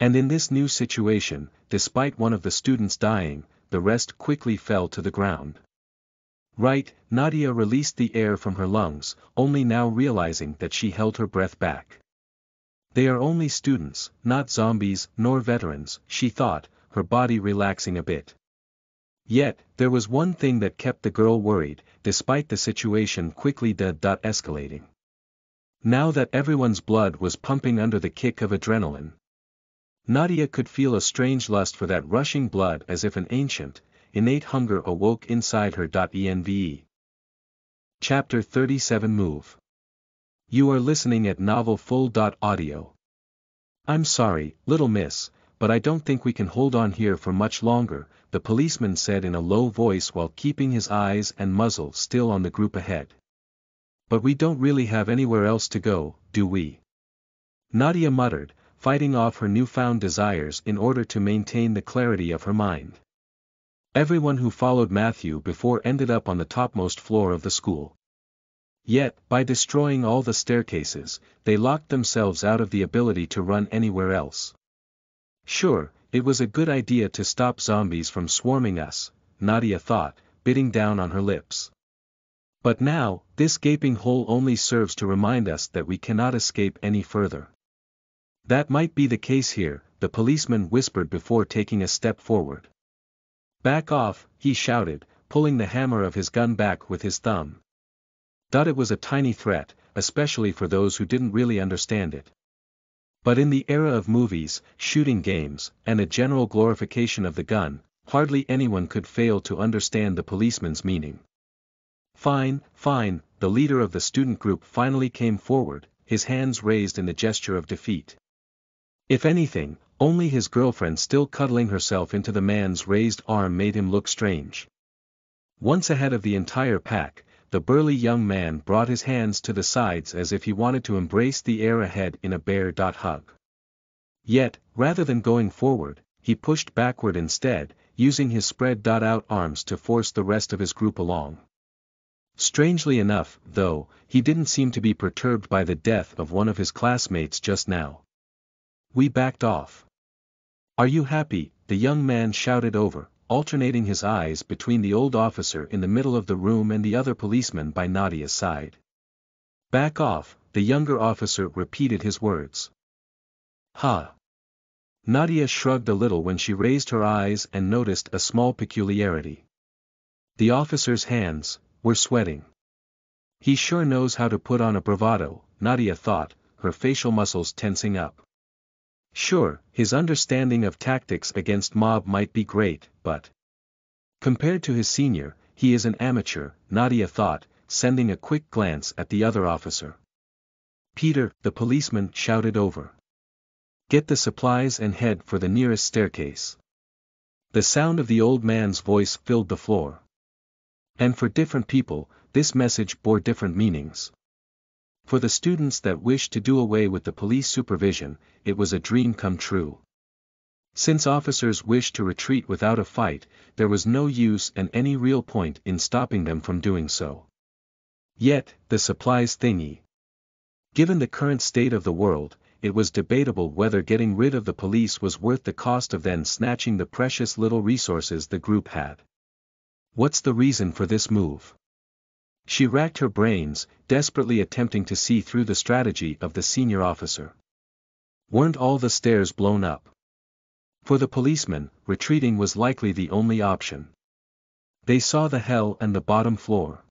And in this new situation, despite one of the students dying, the rest quickly fell to the ground. Right, Nadia released the air from her lungs, only now realizing that she held her breath back. They are only students, not zombies, nor veterans, she thought, her body relaxing a bit. Yet, there was one thing that kept the girl worried, despite the situation quickly escalating. Now that everyone's blood was pumping under the kick of adrenaline, Nadia could feel a strange lust for that rushing blood, as if an ancient, innate hunger awoke inside her. Enve. Chapter 37 Move. You are listening at novelfull.audio. I'm sorry, little miss, but I don't think we can hold on here for much longer, the policeman said in a low voice while keeping his eyes and muzzle still on the group ahead. But we don't really have anywhere else to go, do we? Nadia muttered, fighting off her newfound desires in order to maintain the clarity of her mind. Everyone who followed Matthew before ended up on the topmost floor of the school. Yet, by destroying all the staircases, they locked themselves out of the ability to run anywhere else. Sure, it was a good idea to stop zombies from swarming us, Nadia thought, biting down on her lips. But now, this gaping hole only serves to remind us that we cannot escape any further. That might be the case here, the policeman whispered before taking a step forward. Back off, he shouted, pulling the hammer of his gun back with his thumb. It was a tiny threat, especially for those who didn't really understand it. But in the era of movies, shooting games, and a general glorification of the gun, hardly anyone could fail to understand the policeman's meaning. Fine, fine, the leader of the student group finally came forward, his hands raised in the gesture of defeat. If anything, only his girlfriend still cuddling herself into the man's raised arm made him look strange. Once ahead of the entire pack, the burly young man brought his hands to the sides as if he wanted to embrace the air ahead in a bear hug. Yet, rather than going forward, he pushed backward instead, using his spread out arms to force the rest of his group along. Strangely enough, though, he didn't seem to be perturbed by the death of one of his classmates just now. We backed off. Are you happy? The young man shouted over, alternating his eyes between the old officer in the middle of the room and the other policeman by Nadia's side. Back off, the younger officer repeated his words. Ha! Nadia shrugged a little when she raised her eyes and noticed a small peculiarity. The officer's hands were sweating. He sure knows how to put on a bravado, Nadia thought, her facial muscles tensing up. Sure, his understanding of tactics against mob might be great, but compared to his senior, he is an amateur, Nadia thought, sending a quick glance at the other officer. Peter, the policeman shouted over. Get the supplies and head for the nearest staircase. The sound of the old man's voice filled the floor. And for different people, this message bore different meanings. For the students that wished to do away with the police supervision, it was a dream come true. Since officers wished to retreat without a fight, there was no use and any real point in stopping them from doing so. Yet, the supplies thingy. Given the current state of the world, it was debatable whether getting rid of the police was worth the cost of then snatching the precious little resources the group had. What's the reason for this move? She racked her brains, desperately attempting to see through the strategy of the senior officer. Weren't all the stairs blown up? For the policemen, retreating was likely the only option. They saw the hell and the bottom floor.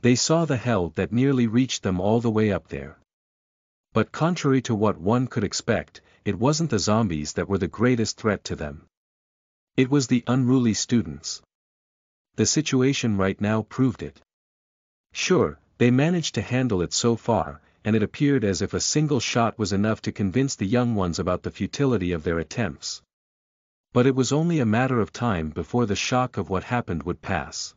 They saw the hell that nearly reached them all the way up there. But contrary to what one could expect, it wasn't the zombies that were the greatest threat to them. It was the unruly students. The situation right now proved it. Sure, they managed to handle it so far, and it appeared as if a single shot was enough to convince the young ones about the futility of their attempts. But it was only a matter of time before the shock of what happened would pass.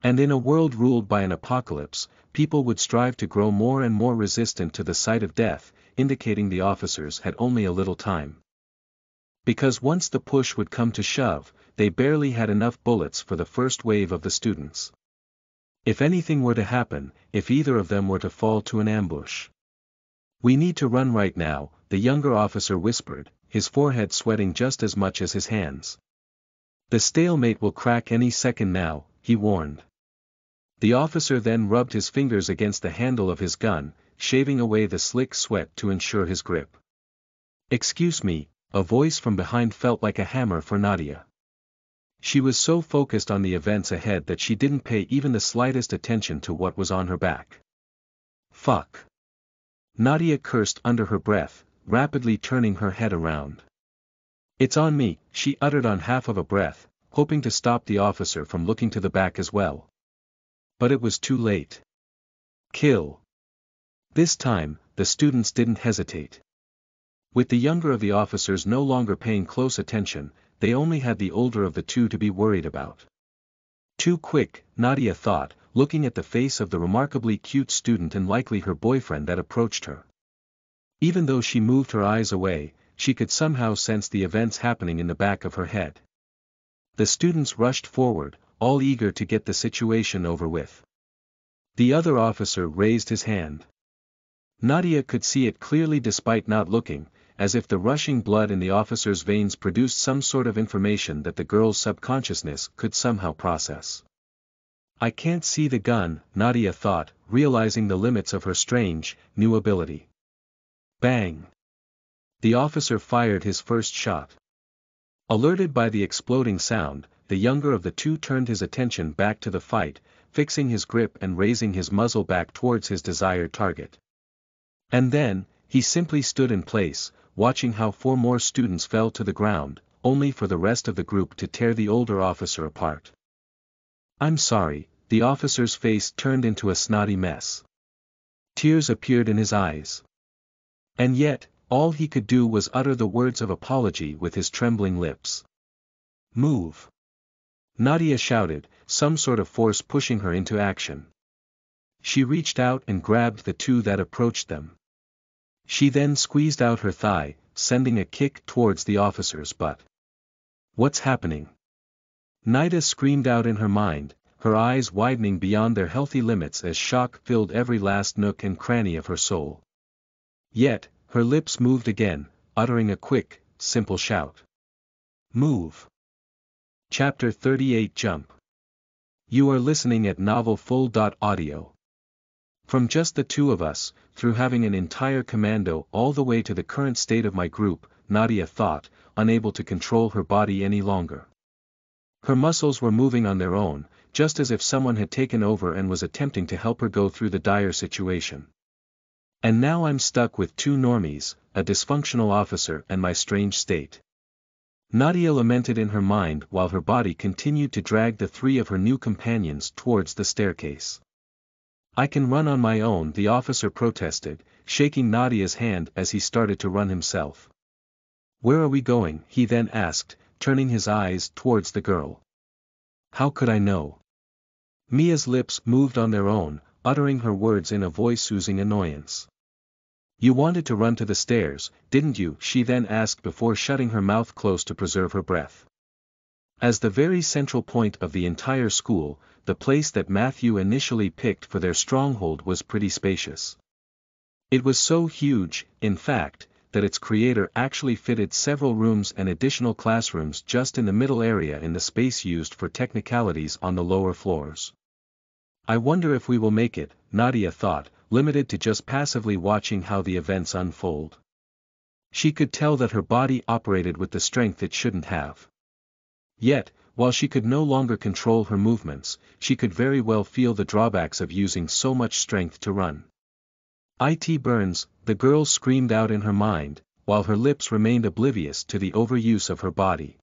And in a world ruled by an apocalypse, people would strive to grow more and more resistant to the sight of death, indicating the officers had only a little time. Because once the push would come to shove, they barely had enough bullets for the first wave of the students. If anything were to happen, if either of them were to fall to an ambush. "We need to run right now," the younger officer whispered, his forehead sweating just as much as his hands. "The stalemate will crack any second now," he warned. The officer then rubbed his fingers against the handle of his gun, shaving away the slick sweat to ensure his grip. "Excuse me," a voice from behind felt like a hammer for Nadia. She was so focused on the events ahead that she didn't pay even the slightest attention to what was on her back. "Fuck." Nadia cursed under her breath, rapidly turning her head around. "It's on me," she uttered on half of a breath, hoping to stop the officer from looking to the back as well. But it was too late. "Kill." This time, the students didn't hesitate. With the younger of the officers no longer paying close attention, they only had the older of the two to be worried about. Too quick, Nadia thought, looking at the face of the remarkably cute student and likely her boyfriend that approached her. Even though she moved her eyes away, she could somehow sense the events happening in the back of her head. The students rushed forward, all eager to get the situation over with. The other officer raised his hand. Nadia could see it clearly despite not looking, as if the rushing blood in the officer's veins produced some sort of information that the girl's subconsciousness could somehow process. "I can't see the gun," Nadia thought, realizing the limits of her strange, new ability. Bang! The officer fired his first shot. Alerted by the exploding sound, the younger of the two turned his attention back to the fight, fixing his grip and raising his muzzle back towards his desired target. And then, he simply stood in place, watching how 4 more students fell to the ground, only for the rest of the group to tear the older officer apart. "I'm sorry," the officer's face turned into a snotty mess. Tears appeared in his eyes. And yet, all he could do was utter the words of apology with his trembling lips. "Move!" Nadia shouted, some sort of force pushing her into action. She reached out and grabbed the two that approached them. She then squeezed out her thigh, sending a kick towards the officer's butt. "What's happening?" Nadia screamed out in her mind, her eyes widening beyond their healthy limits as shock filled every last nook and cranny of her soul. Yet, her lips moved again, uttering a quick, simple shout. "Move!" Chapter 38 Jump. You are listening at NovelFull.audio. From just the two of us, through having an entire commando all the way to the current state of my group, Nadia thought, unable to control her body any longer. Her muscles were moving on their own, just as if someone had taken over and was attempting to help her go through the dire situation. And now I'm stuck with 2 normies, a dysfunctional officer and my strange state. Nadia lamented in her mind while her body continued to drag the 3 of her new companions towards the staircase. "I can run on my own," the officer protested, shaking Nadia's hand as he started to run himself. "Where are we going?" he then asked, turning his eyes towards the girl. "How could I know?" Mia's lips moved on their own, uttering her words in a voice oozing annoyance. "You wanted to run to the stairs, didn't you?" she then asked before shutting her mouth close to preserve her breath. As the very central point of the entire school, the place that Matthew initially picked for their stronghold was pretty spacious. It was so huge, in fact, that its creator actually fitted several rooms and additional classrooms just in the middle area in the space used for technicalities on the lower floors. "I wonder if we will make it," Nadia thought, limited to just passively watching how the events unfold. She could tell that her body operated with the strength it shouldn't have. Yet, while she could no longer control her movements, she could very well feel the drawbacks of using so much strength to run. "It burns," the girl screamed out in her mind, while her lips remained oblivious to the overuse of her body.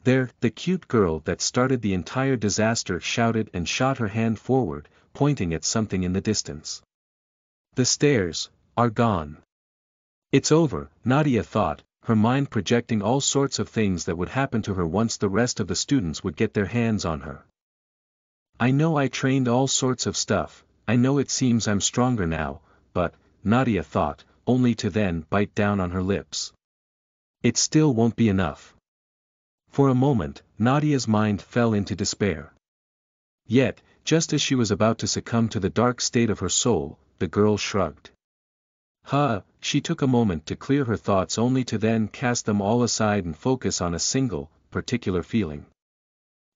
"There," the cute girl that started the entire disaster shouted and shot her hand forward, pointing at something in the distance. "The stairs are gone." "It's over," Nadia thought, her mind projecting all sorts of things that would happen to her once the rest of the students would get their hands on her. "I know I trained all sorts of stuff, I know it seems I'm stronger now, but," Nadia thought, only to then bite down on her lips. "It still won't be enough." For a moment, Nadia's mind fell into despair. Yet, just as she was about to succumb to the dark state of her soul, the girl shrugged. She took a moment to clear her thoughts only to then cast them all aside and focus on a single, particular feeling.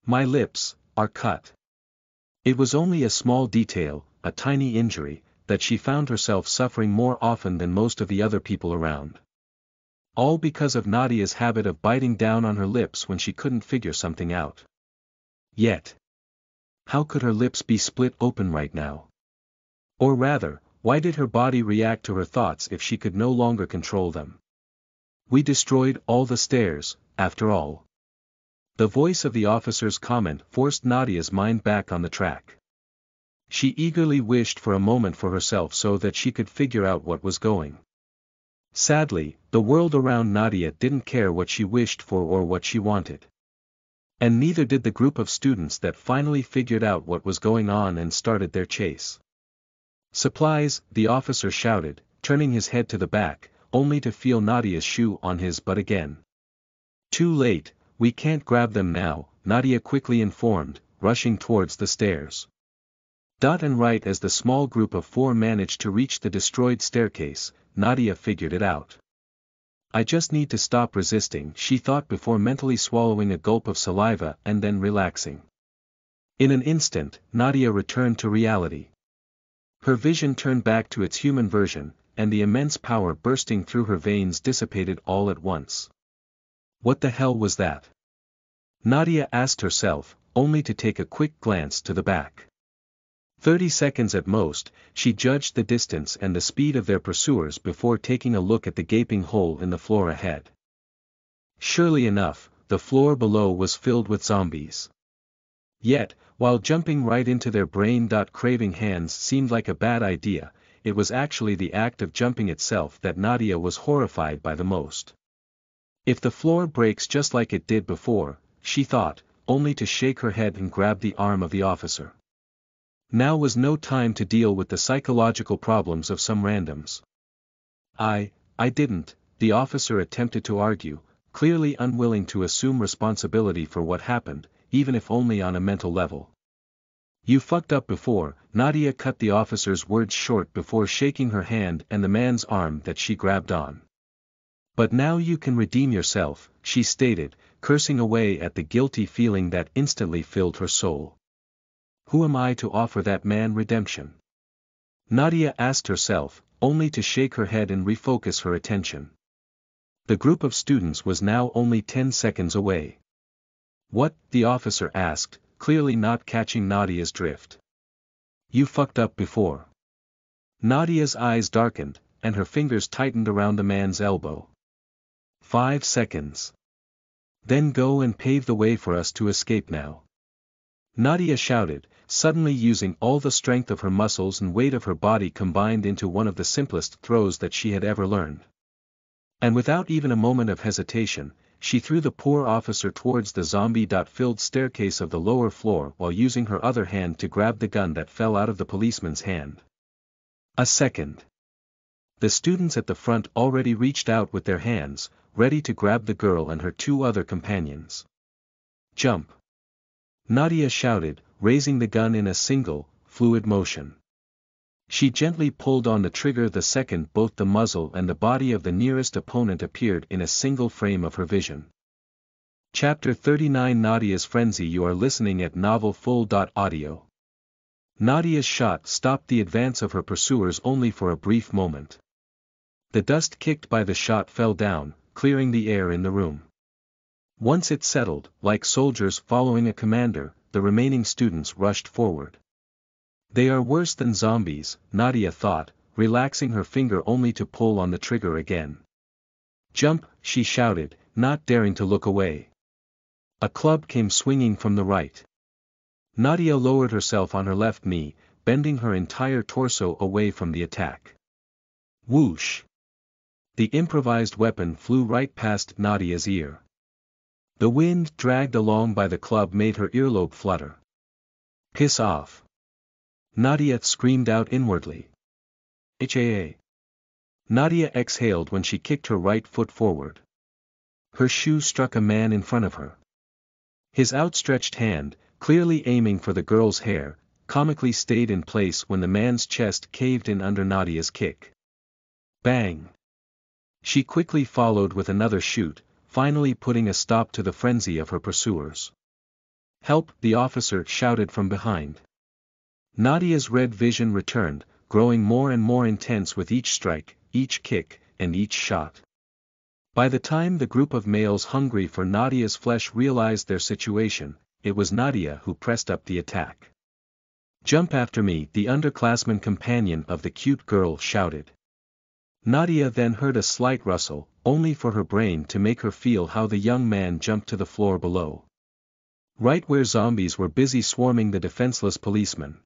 "My lips are cut." It was only a small detail, a tiny injury, that she found herself suffering more often than most of the other people around. All because of Nadia's habit of biting down on her lips when she couldn't figure something out. Yet, how could her lips be split open right now? Or rather, why did her body react to her thoughts if she could no longer control them? "We destroyed all the stairs, after all." The voice of the officer's comment forced Nadia's mind back on the track. She eagerly wished for a moment for herself so that she could figure out what was going. Sadly, the world around Nadia didn't care what she wished for or what she wanted. And neither did the group of students that finally figured out what was going on and started their chase. "Supplies," the officer shouted, turning his head to the back, only to feel Nadia's shoe on his butt again. "Too late, we can't grab them now," Nadia quickly informed, rushing towards the stairs. And right as the small group of 4 managed to reach the destroyed staircase, Nadia figured it out. "I just need to stop resisting," she thought before mentally swallowing a gulp of saliva and then relaxing. In an instant, Nadia returned to reality. Her vision turned back to its human version, and the immense power bursting through her veins dissipated all at once. What the hell was that? Nadia asked herself, only to take a quick glance to the back. 30 seconds at most, she judged the distance and the speed of their pursuers before taking a look at the gaping hole in the floor ahead. Surely enough, the floor below was filled with zombies. Yet, while jumping right into their brain-craving hands seemed like a bad idea, it was actually the act of jumping itself that Nadia was horrified by the most. If the floor breaks just like it did before, she thought, only to shake her head and grab the arm of the officer. Now was no time to deal with the psychological problems of some randoms. I didn't," the officer attempted to argue, clearly unwilling to assume responsibility for what happened, even if only on a mental level. "You fucked up before," Nadia cut the officer's words short before shaking her hand and the man's arm that she grabbed on. "But now you can redeem yourself," she stated, cursing away at the guilty feeling that instantly filled her soul. Who am I to offer that man redemption? Nadia asked herself, only to shake her head and refocus her attention. The group of students was now only 10 seconds away. What? The officer asked, clearly not catching Nadia's drift. You fucked up before. Nadia's eyes darkened, and her fingers tightened around the man's elbow. 5 seconds. Then go and pave the way for us to escape now. Nadia shouted, suddenly using all the strength of her muscles and weight of her body combined into one of the simplest throws that she had ever learned. And without even a moment of hesitation, she threw the poor officer towards the zombie-filled staircase of the lower floor while using her other hand to grab the gun that fell out of the policeman's hand. A second. The students at the front already reached out with their hands, ready to grab the girl and her 2 other companions. Jump! Nadia shouted, raising the gun in a single, fluid motion. She gently pulled on the trigger the second both the muzzle and the body of the nearest opponent appeared in a single frame of her vision. Chapter 39 Nadia's Frenzy. You are listening at NovelFull.audio. Nadia's shot stopped the advance of her pursuers only for a brief moment. The dust kicked by the shot fell down, clearing the air in the room. Once it settled, like soldiers following a commander, the remaining students rushed forward. They are worse than zombies, Nadia thought, relaxing her finger only to pull on the trigger again. Jump, she shouted, not daring to look away. A club came swinging from the right. Nadia lowered herself on her left knee, bending her entire torso away from the attack. Whoosh! The improvised weapon flew right past Nadia's ear. The wind dragged along by the club made her earlobe flutter. Piss off! Nadia screamed out inwardly. HAA! Nadia exhaled when she kicked her right foot forward. Her shoe struck a man in front of her. His outstretched hand, clearly aiming for the girl's hair, comically stayed in place when the man's chest caved in under Nadia's kick. Bang! She quickly followed with another shoot, finally putting a stop to the frenzy of her pursuers. Help! The officer shouted from behind. Nadia's red vision returned, growing more and more intense with each strike, each kick, and each shot. By the time the group of males hungry for Nadia's flesh realized their situation, it was Nadia who pressed up the attack. Jump after me, the underclassman companion of the cute girl shouted. Nadia then heard a slight rustle, only for her brain to make her feel how the young man jumped to the floor below. Right where zombies were busy swarming the defenseless policeman.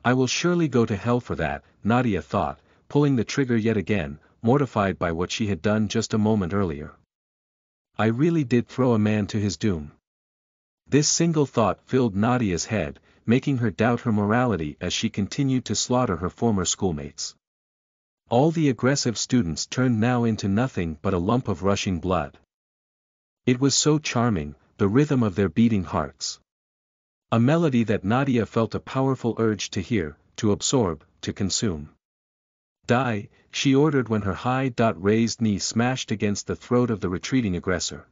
I will surely go to hell for that, Nadia thought, pulling the trigger yet again, mortified by what she had done just a moment earlier. I really did throw a man to his doom. This single thought filled Nadia's head, making her doubt her morality as she continued to slaughter her former schoolmates. All the aggressive students turned now into nothing but a lump of rushing blood. It was so charming, the rhythm of their beating hearts. A melody that Nadia felt a powerful urge to hear, to absorb, to consume. Die, she ordered when her high-raised knee smashed against the throat of the retreating aggressor.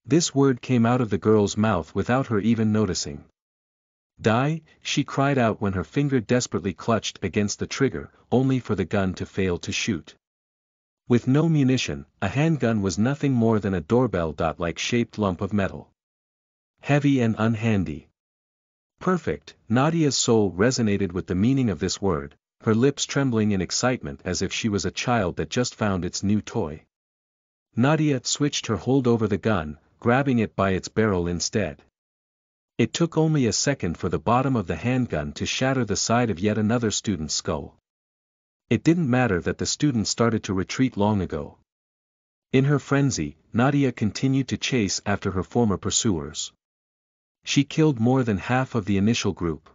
This word came out of the girl's mouth without her even noticing. Die, she cried out when her finger desperately clutched against the trigger, only for the gun to fail to shoot. With no munition, a handgun was nothing more than a doorbell-like shaped lump of metal. Heavy and unhandy. Perfect, Nadia's soul resonated with the meaning of this word, her lips trembling in excitement as if she was a child that just found its new toy. Nadia switched her hold over the gun, grabbing it by its barrel instead. It took only a second for the bottom of the handgun to shatter the side of yet another student's skull. It didn't matter that the student started to retreat long ago. In her frenzy, Nadia continued to chase after her former pursuers. She killed more than half of the initial group.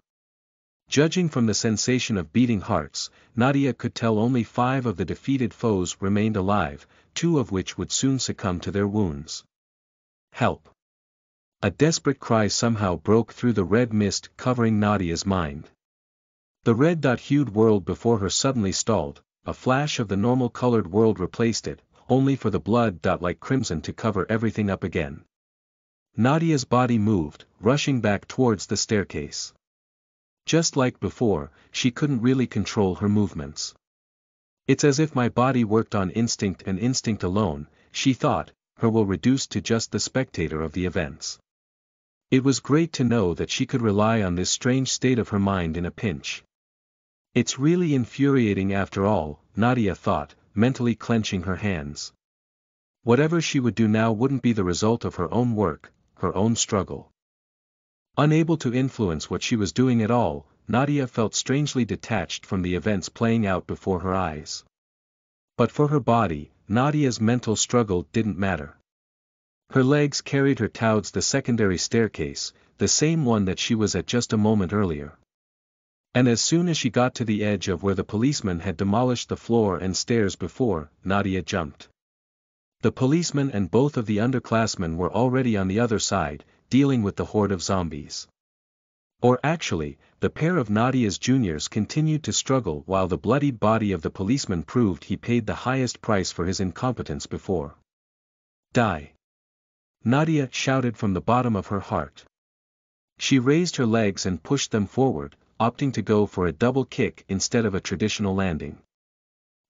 Judging from the sensation of beating hearts, Nadia could tell only 5 of the defeated foes remained alive, 2 of which would soon succumb to their wounds. Help! A desperate cry somehow broke through the red mist covering Nadia's mind. The red-hued world before her suddenly stalled, a flash of the normal-colored world replaced it, only for the blood-like crimson to cover everything up again. Nadia's body moved, rushing back towards the staircase. Just like before, she couldn't really control her movements. It's as if my body worked on instinct and instinct alone, she thought, her will reduced to just the spectator of the events. It was great to know that she could rely on this strange state of her mind in a pinch. It's really infuriating after all, Nadia thought, mentally clenching her hands. Whatever she would do now wouldn't be the result of her own work, her own struggle. Unable to influence what she was doing at all, Nadia felt strangely detached from the events playing out before her eyes. But for her body, Nadia's mental struggle didn't matter. Her legs carried her towards the secondary staircase, the same one that she was at just a moment earlier. And as soon as she got to the edge of where the policeman had demolished the floor and stairs before, Nadia jumped. The policeman and both of the underclassmen were already on the other side, dealing with the horde of zombies. Or actually, the pair of Nadia's juniors continued to struggle while the bloodied body of the policeman proved he paid the highest price for his incompetence before. Die! Nadia shouted from the bottom of her heart. She raised her legs and pushed them forward, opting to go for a double kick instead of a traditional landing.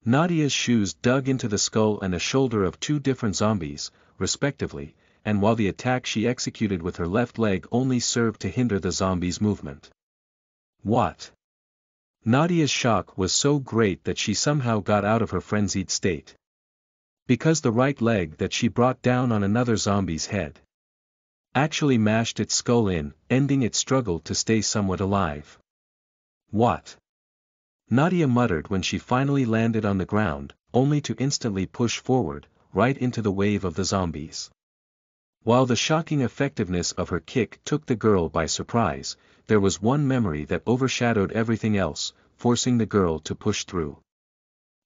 Nadia's shoes dug into the skull and a shoulder of 2 different zombies, respectively, and while the attack she executed with her left leg only served to hinder the zombie's movement. What? Nadia's shock was so great that she somehow got out of her frenzied state. Because the right leg that she brought down on another zombie's head actually mashed its skull in, ending its struggle to stay somewhat alive. What? Nadia muttered when she finally landed on the ground, only to instantly push forward, right into the wave of the zombies. While the shocking effectiveness of her kick took the girl by surprise, there was one memory that overshadowed everything else, forcing the girl to push through.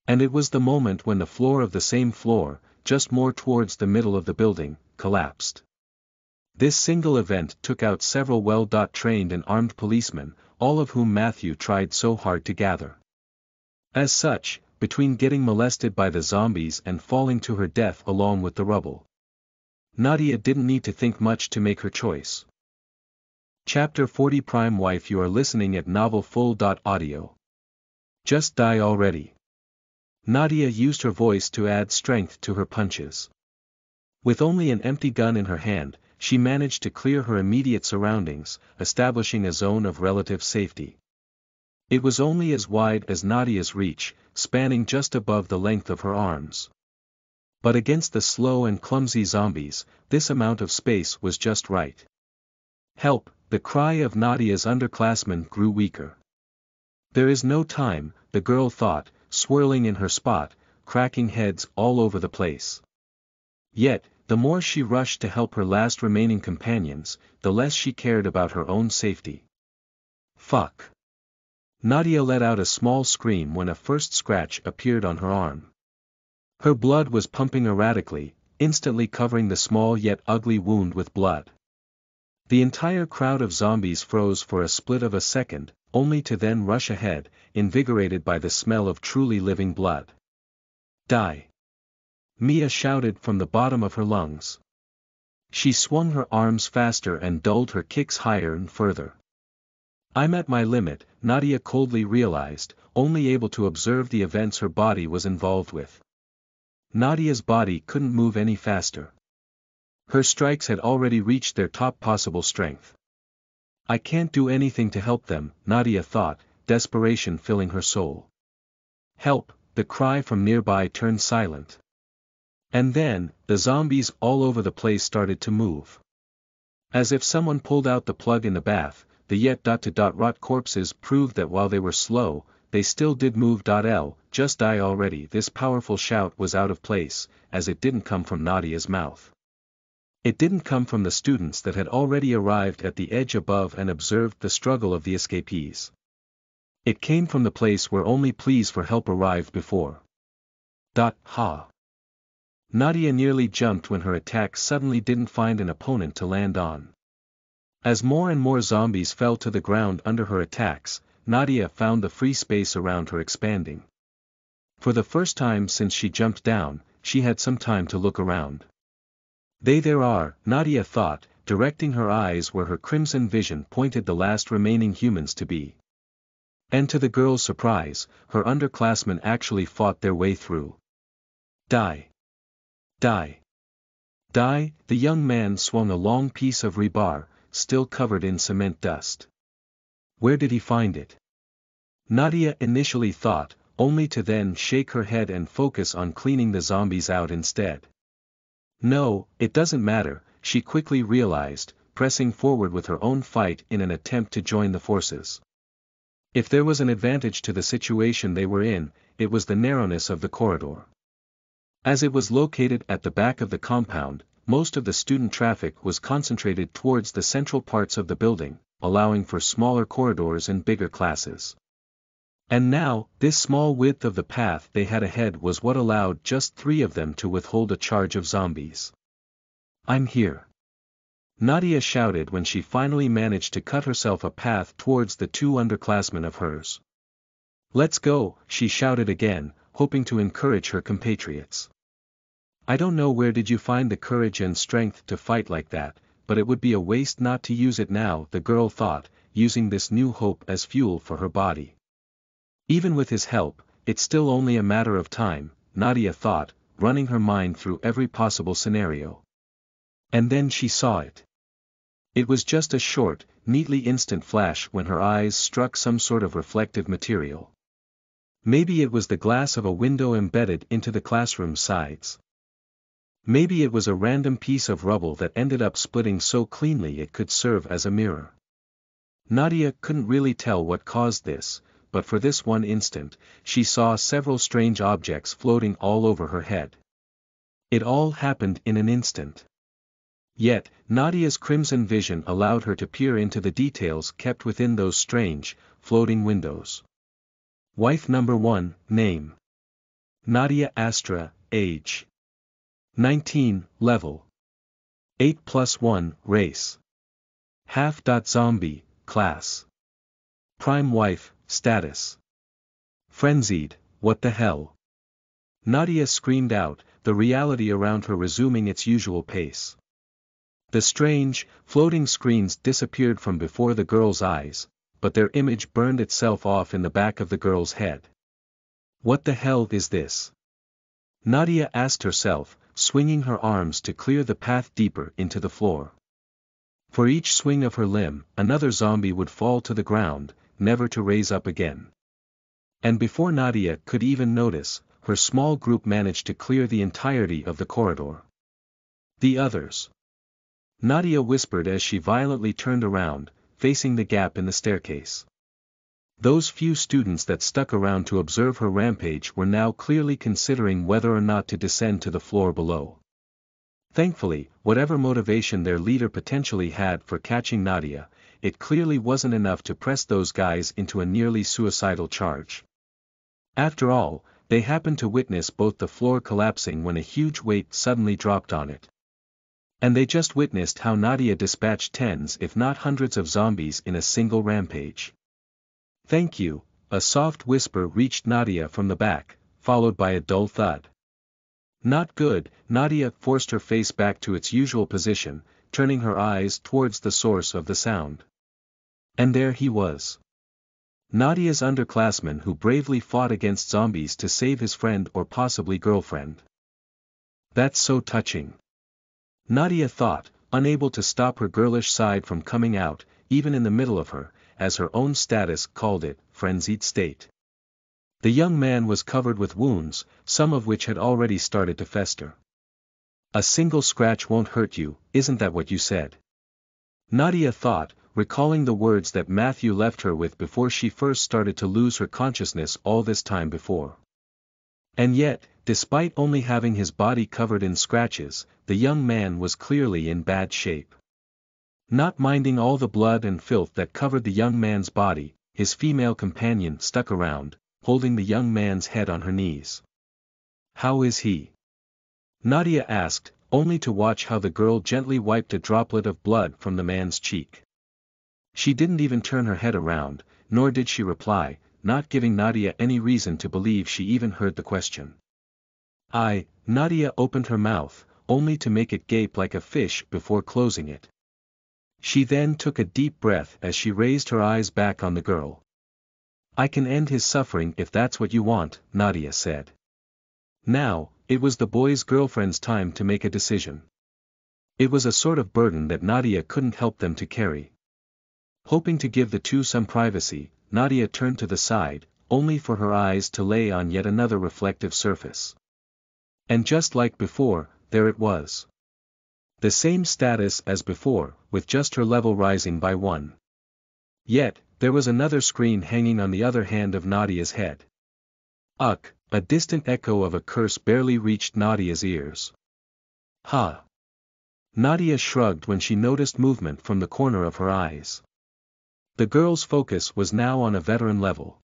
And it was the moment when the floor of the same floor, just more towards the middle of the building, collapsed. This single event took out several well-trained and armed policemen, all of whom Matthew tried so hard to gather. As such, between getting molested by the zombies and falling to her death along with the rubble, Nadia didn't need to think much to make her choice. Chapter 40 Prime Wife. You are listening at novelfull.audio. Just die already. Nadia used her voice to add strength to her punches. With only an empty gun in her hand, she managed to clear her immediate surroundings, establishing a zone of relative safety. It was only as wide as Nadia's reach, spanning just above the length of her arms. But against the slow and clumsy zombies, this amount of space was just right. Help! The cry of Nadia's underclassmen grew weaker. There is no time, the girl thought, swirling in her spot, cracking heads all over the place. Yet, the more she rushed to help her last remaining companions, the less she cared about her own safety. Fuck! Nadia let out a small scream when a first scratch appeared on her arm. Her blood was pumping erratically, instantly covering the small yet ugly wound with blood. The entire crowd of zombies froze for a split of a second, only to then rush ahead, invigorated by the smell of truly living blood. Die! Mia shouted from the bottom of her lungs. She swung her arms faster and dulled her kicks higher and further. I'm at my limit, Nadia coldly realized, only able to observe the events her body was involved with. Nadia's body couldn't move any faster. Her strikes had already reached their top possible strength. I can't do anything to help them, Nadia thought, desperation filling her soul. Help! The cry from nearby turned silent. And then, the zombies all over the place started to move. As if someone pulled out the plug in the bath, the yet rot corpses proved that while they were slow, they still did move. Just die already. This powerful shout was out of place, as it didn't come from Nadia's mouth. It didn't come from the students that had already arrived at the edge above and observed the struggle of the escapees. It came from the place where only pleas for help arrived before. Ha! Nadia nearly jumped when her attack suddenly didn't find an opponent to land on. As more and more zombies fell to the ground under her attacks, Nadia found the free space around her expanding. For the first time since she jumped down, she had some time to look around. There are, Nadia thought, directing her eyes where her crimson vision pointed the last remaining humans to be. And to the girl's surprise, her underclassmen actually fought their way through. Die! Die! Die! The young man swung a long piece of rebar, still covered in cement dust. Where did he find it? Nadia initially thought, only to then shake her head and focus on cleaning the zombies out instead. No, it doesn't matter, she quickly realized, pressing forward with her own fight in an attempt to join the forces. If there was an advantage to the situation they were in, it was the narrowness of the corridor. As it was located at the back of the compound, most of the student traffic was concentrated towards the central parts of the building, allowing for smaller corridors and bigger classes. And now, this small width of the path they had ahead was what allowed just 3 of them to withhold a charge of zombies. I'm here! Nadia shouted when she finally managed to cut herself a path towards the 2 underclassmen of hers. Let's go, she shouted again, hoping to encourage her compatriots. I don't know where did you find the courage and strength to fight like that, but it would be a waste not to use it now, the girl thought, using this new hope as fuel for her body. Even with his help, it's still only a matter of time, Nadia thought, running her mind through every possible scenario. And then she saw it. It was just a short, neatly instant flash when her eyes struck some sort of reflective material. Maybe it was the glass of a window embedded into the classroom's sides. Maybe it was a random piece of rubble that ended up splitting so cleanly it could serve as a mirror. Nadia couldn't really tell what caused this, but for this one instant, she saw several strange objects floating all over her head. It all happened in an instant. Yet, Nadia's crimson vision allowed her to peer into the details kept within those strange, floating windows. Wife number 1, name. Nadia Astra, age. 19, level. 8+1, race. Half-zombie, class. Prime wife, status. Frenzied, what the hell? Nadia screamed out, the reality around her resuming its usual pace. The strange, floating screens disappeared from before the girl's eyes, but their image burned itself off in the back of the girl's head. What the hell is this? Nadia asked herself, swinging her arms to clear the path deeper into the floor. For each swing of her limb, another zombie would fall to the ground, never to raise up again. And before Nadia could even notice, her small group managed to clear the entirety of the corridor. The others. Nadia whispered as she violently turned around, facing the gap in the staircase. Those few students that stuck around to observe her rampage were now clearly considering whether or not to descend to the floor below. Thankfully, whatever motivation their leader potentially had for catching Nadia, it clearly wasn't enough to press those guys into a nearly suicidal charge. After all, they happened to witness both the floor collapsing when a huge weight suddenly dropped on it. And they just witnessed how Nadia dispatched tens if not hundreds of zombies in a single rampage. Thank you, a soft whisper reached Nadia from the back, followed by a dull thud. Not good, Nadia forced her face back to its usual position, turning her eyes towards the source of the sound. And there he was. Nadia's underclassman who bravely fought against zombies to save his friend or possibly girlfriend. That's so touching. Nadia thought, unable to stop her girlish side from coming out, even in the middle of her, as her own status called it, frenzied state. The young man was covered with wounds, some of which had already started to fester. A single scratch won't hurt you, isn't that what you said? Nadia thought, recalling the words that Matthew left her with before she first started to lose her consciousness all this time before. And yet, despite only having his body covered in scratches, the young man was clearly in bad shape. Not minding all the blood and filth that covered the young man's body, his female companion stuck around, holding the young man's head on her knees. How is he? Nadia asked, only to watch how the girl gently wiped a droplet of blood from the man's cheek. She didn't even turn her head around, nor did she reply, not giving Nadia any reason to believe she even heard the question. Nadia opened her mouth, only to make it gape like a fish before closing it. She then took a deep breath as she raised her eyes back on the girl. I can end his suffering if that's what you want, Nadia said. Now, it was the boy's girlfriend's time to make a decision. It was a sort of burden that Nadia couldn't help them to carry. Hoping to give the two some privacy, Nadia turned to the side, only for her eyes to lay on yet another reflective surface. And just like before, there it was. The same status as before, with just her level rising by 1. Yet, there was another screen hanging on the other hand of Nadia's head. Ugh, a distant echo of a curse barely reached Nadia's ears. Ha! Nadia shrugged when she noticed movement from the corner of her eyes. The girl's focus was now on a veteran level.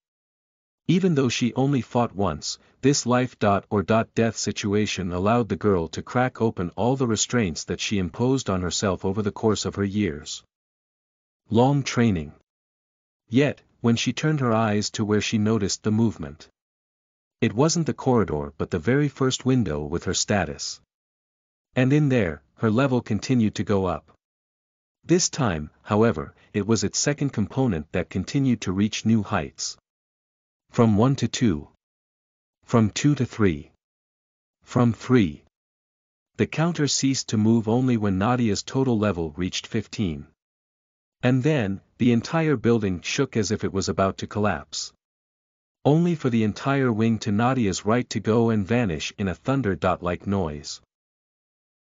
Even though she only fought once, this life-or-death situation allowed the girl to crack open all the restraints that she imposed on herself over the course of her years. Long training. Yet, when she turned her eyes to where she noticed the movement. It wasn't the corridor but the very first window with her status. And in there, her level continued to go up. This time, however, it was its second component that continued to reach new heights. From 1 to 2. From 2 to 3. From 3. The counter ceased to move only when Nadia's total level reached 15. And then, the entire building shook as if it was about to collapse. Only for the entire wing to Nadia's right to go and vanish in a thunder-like noise.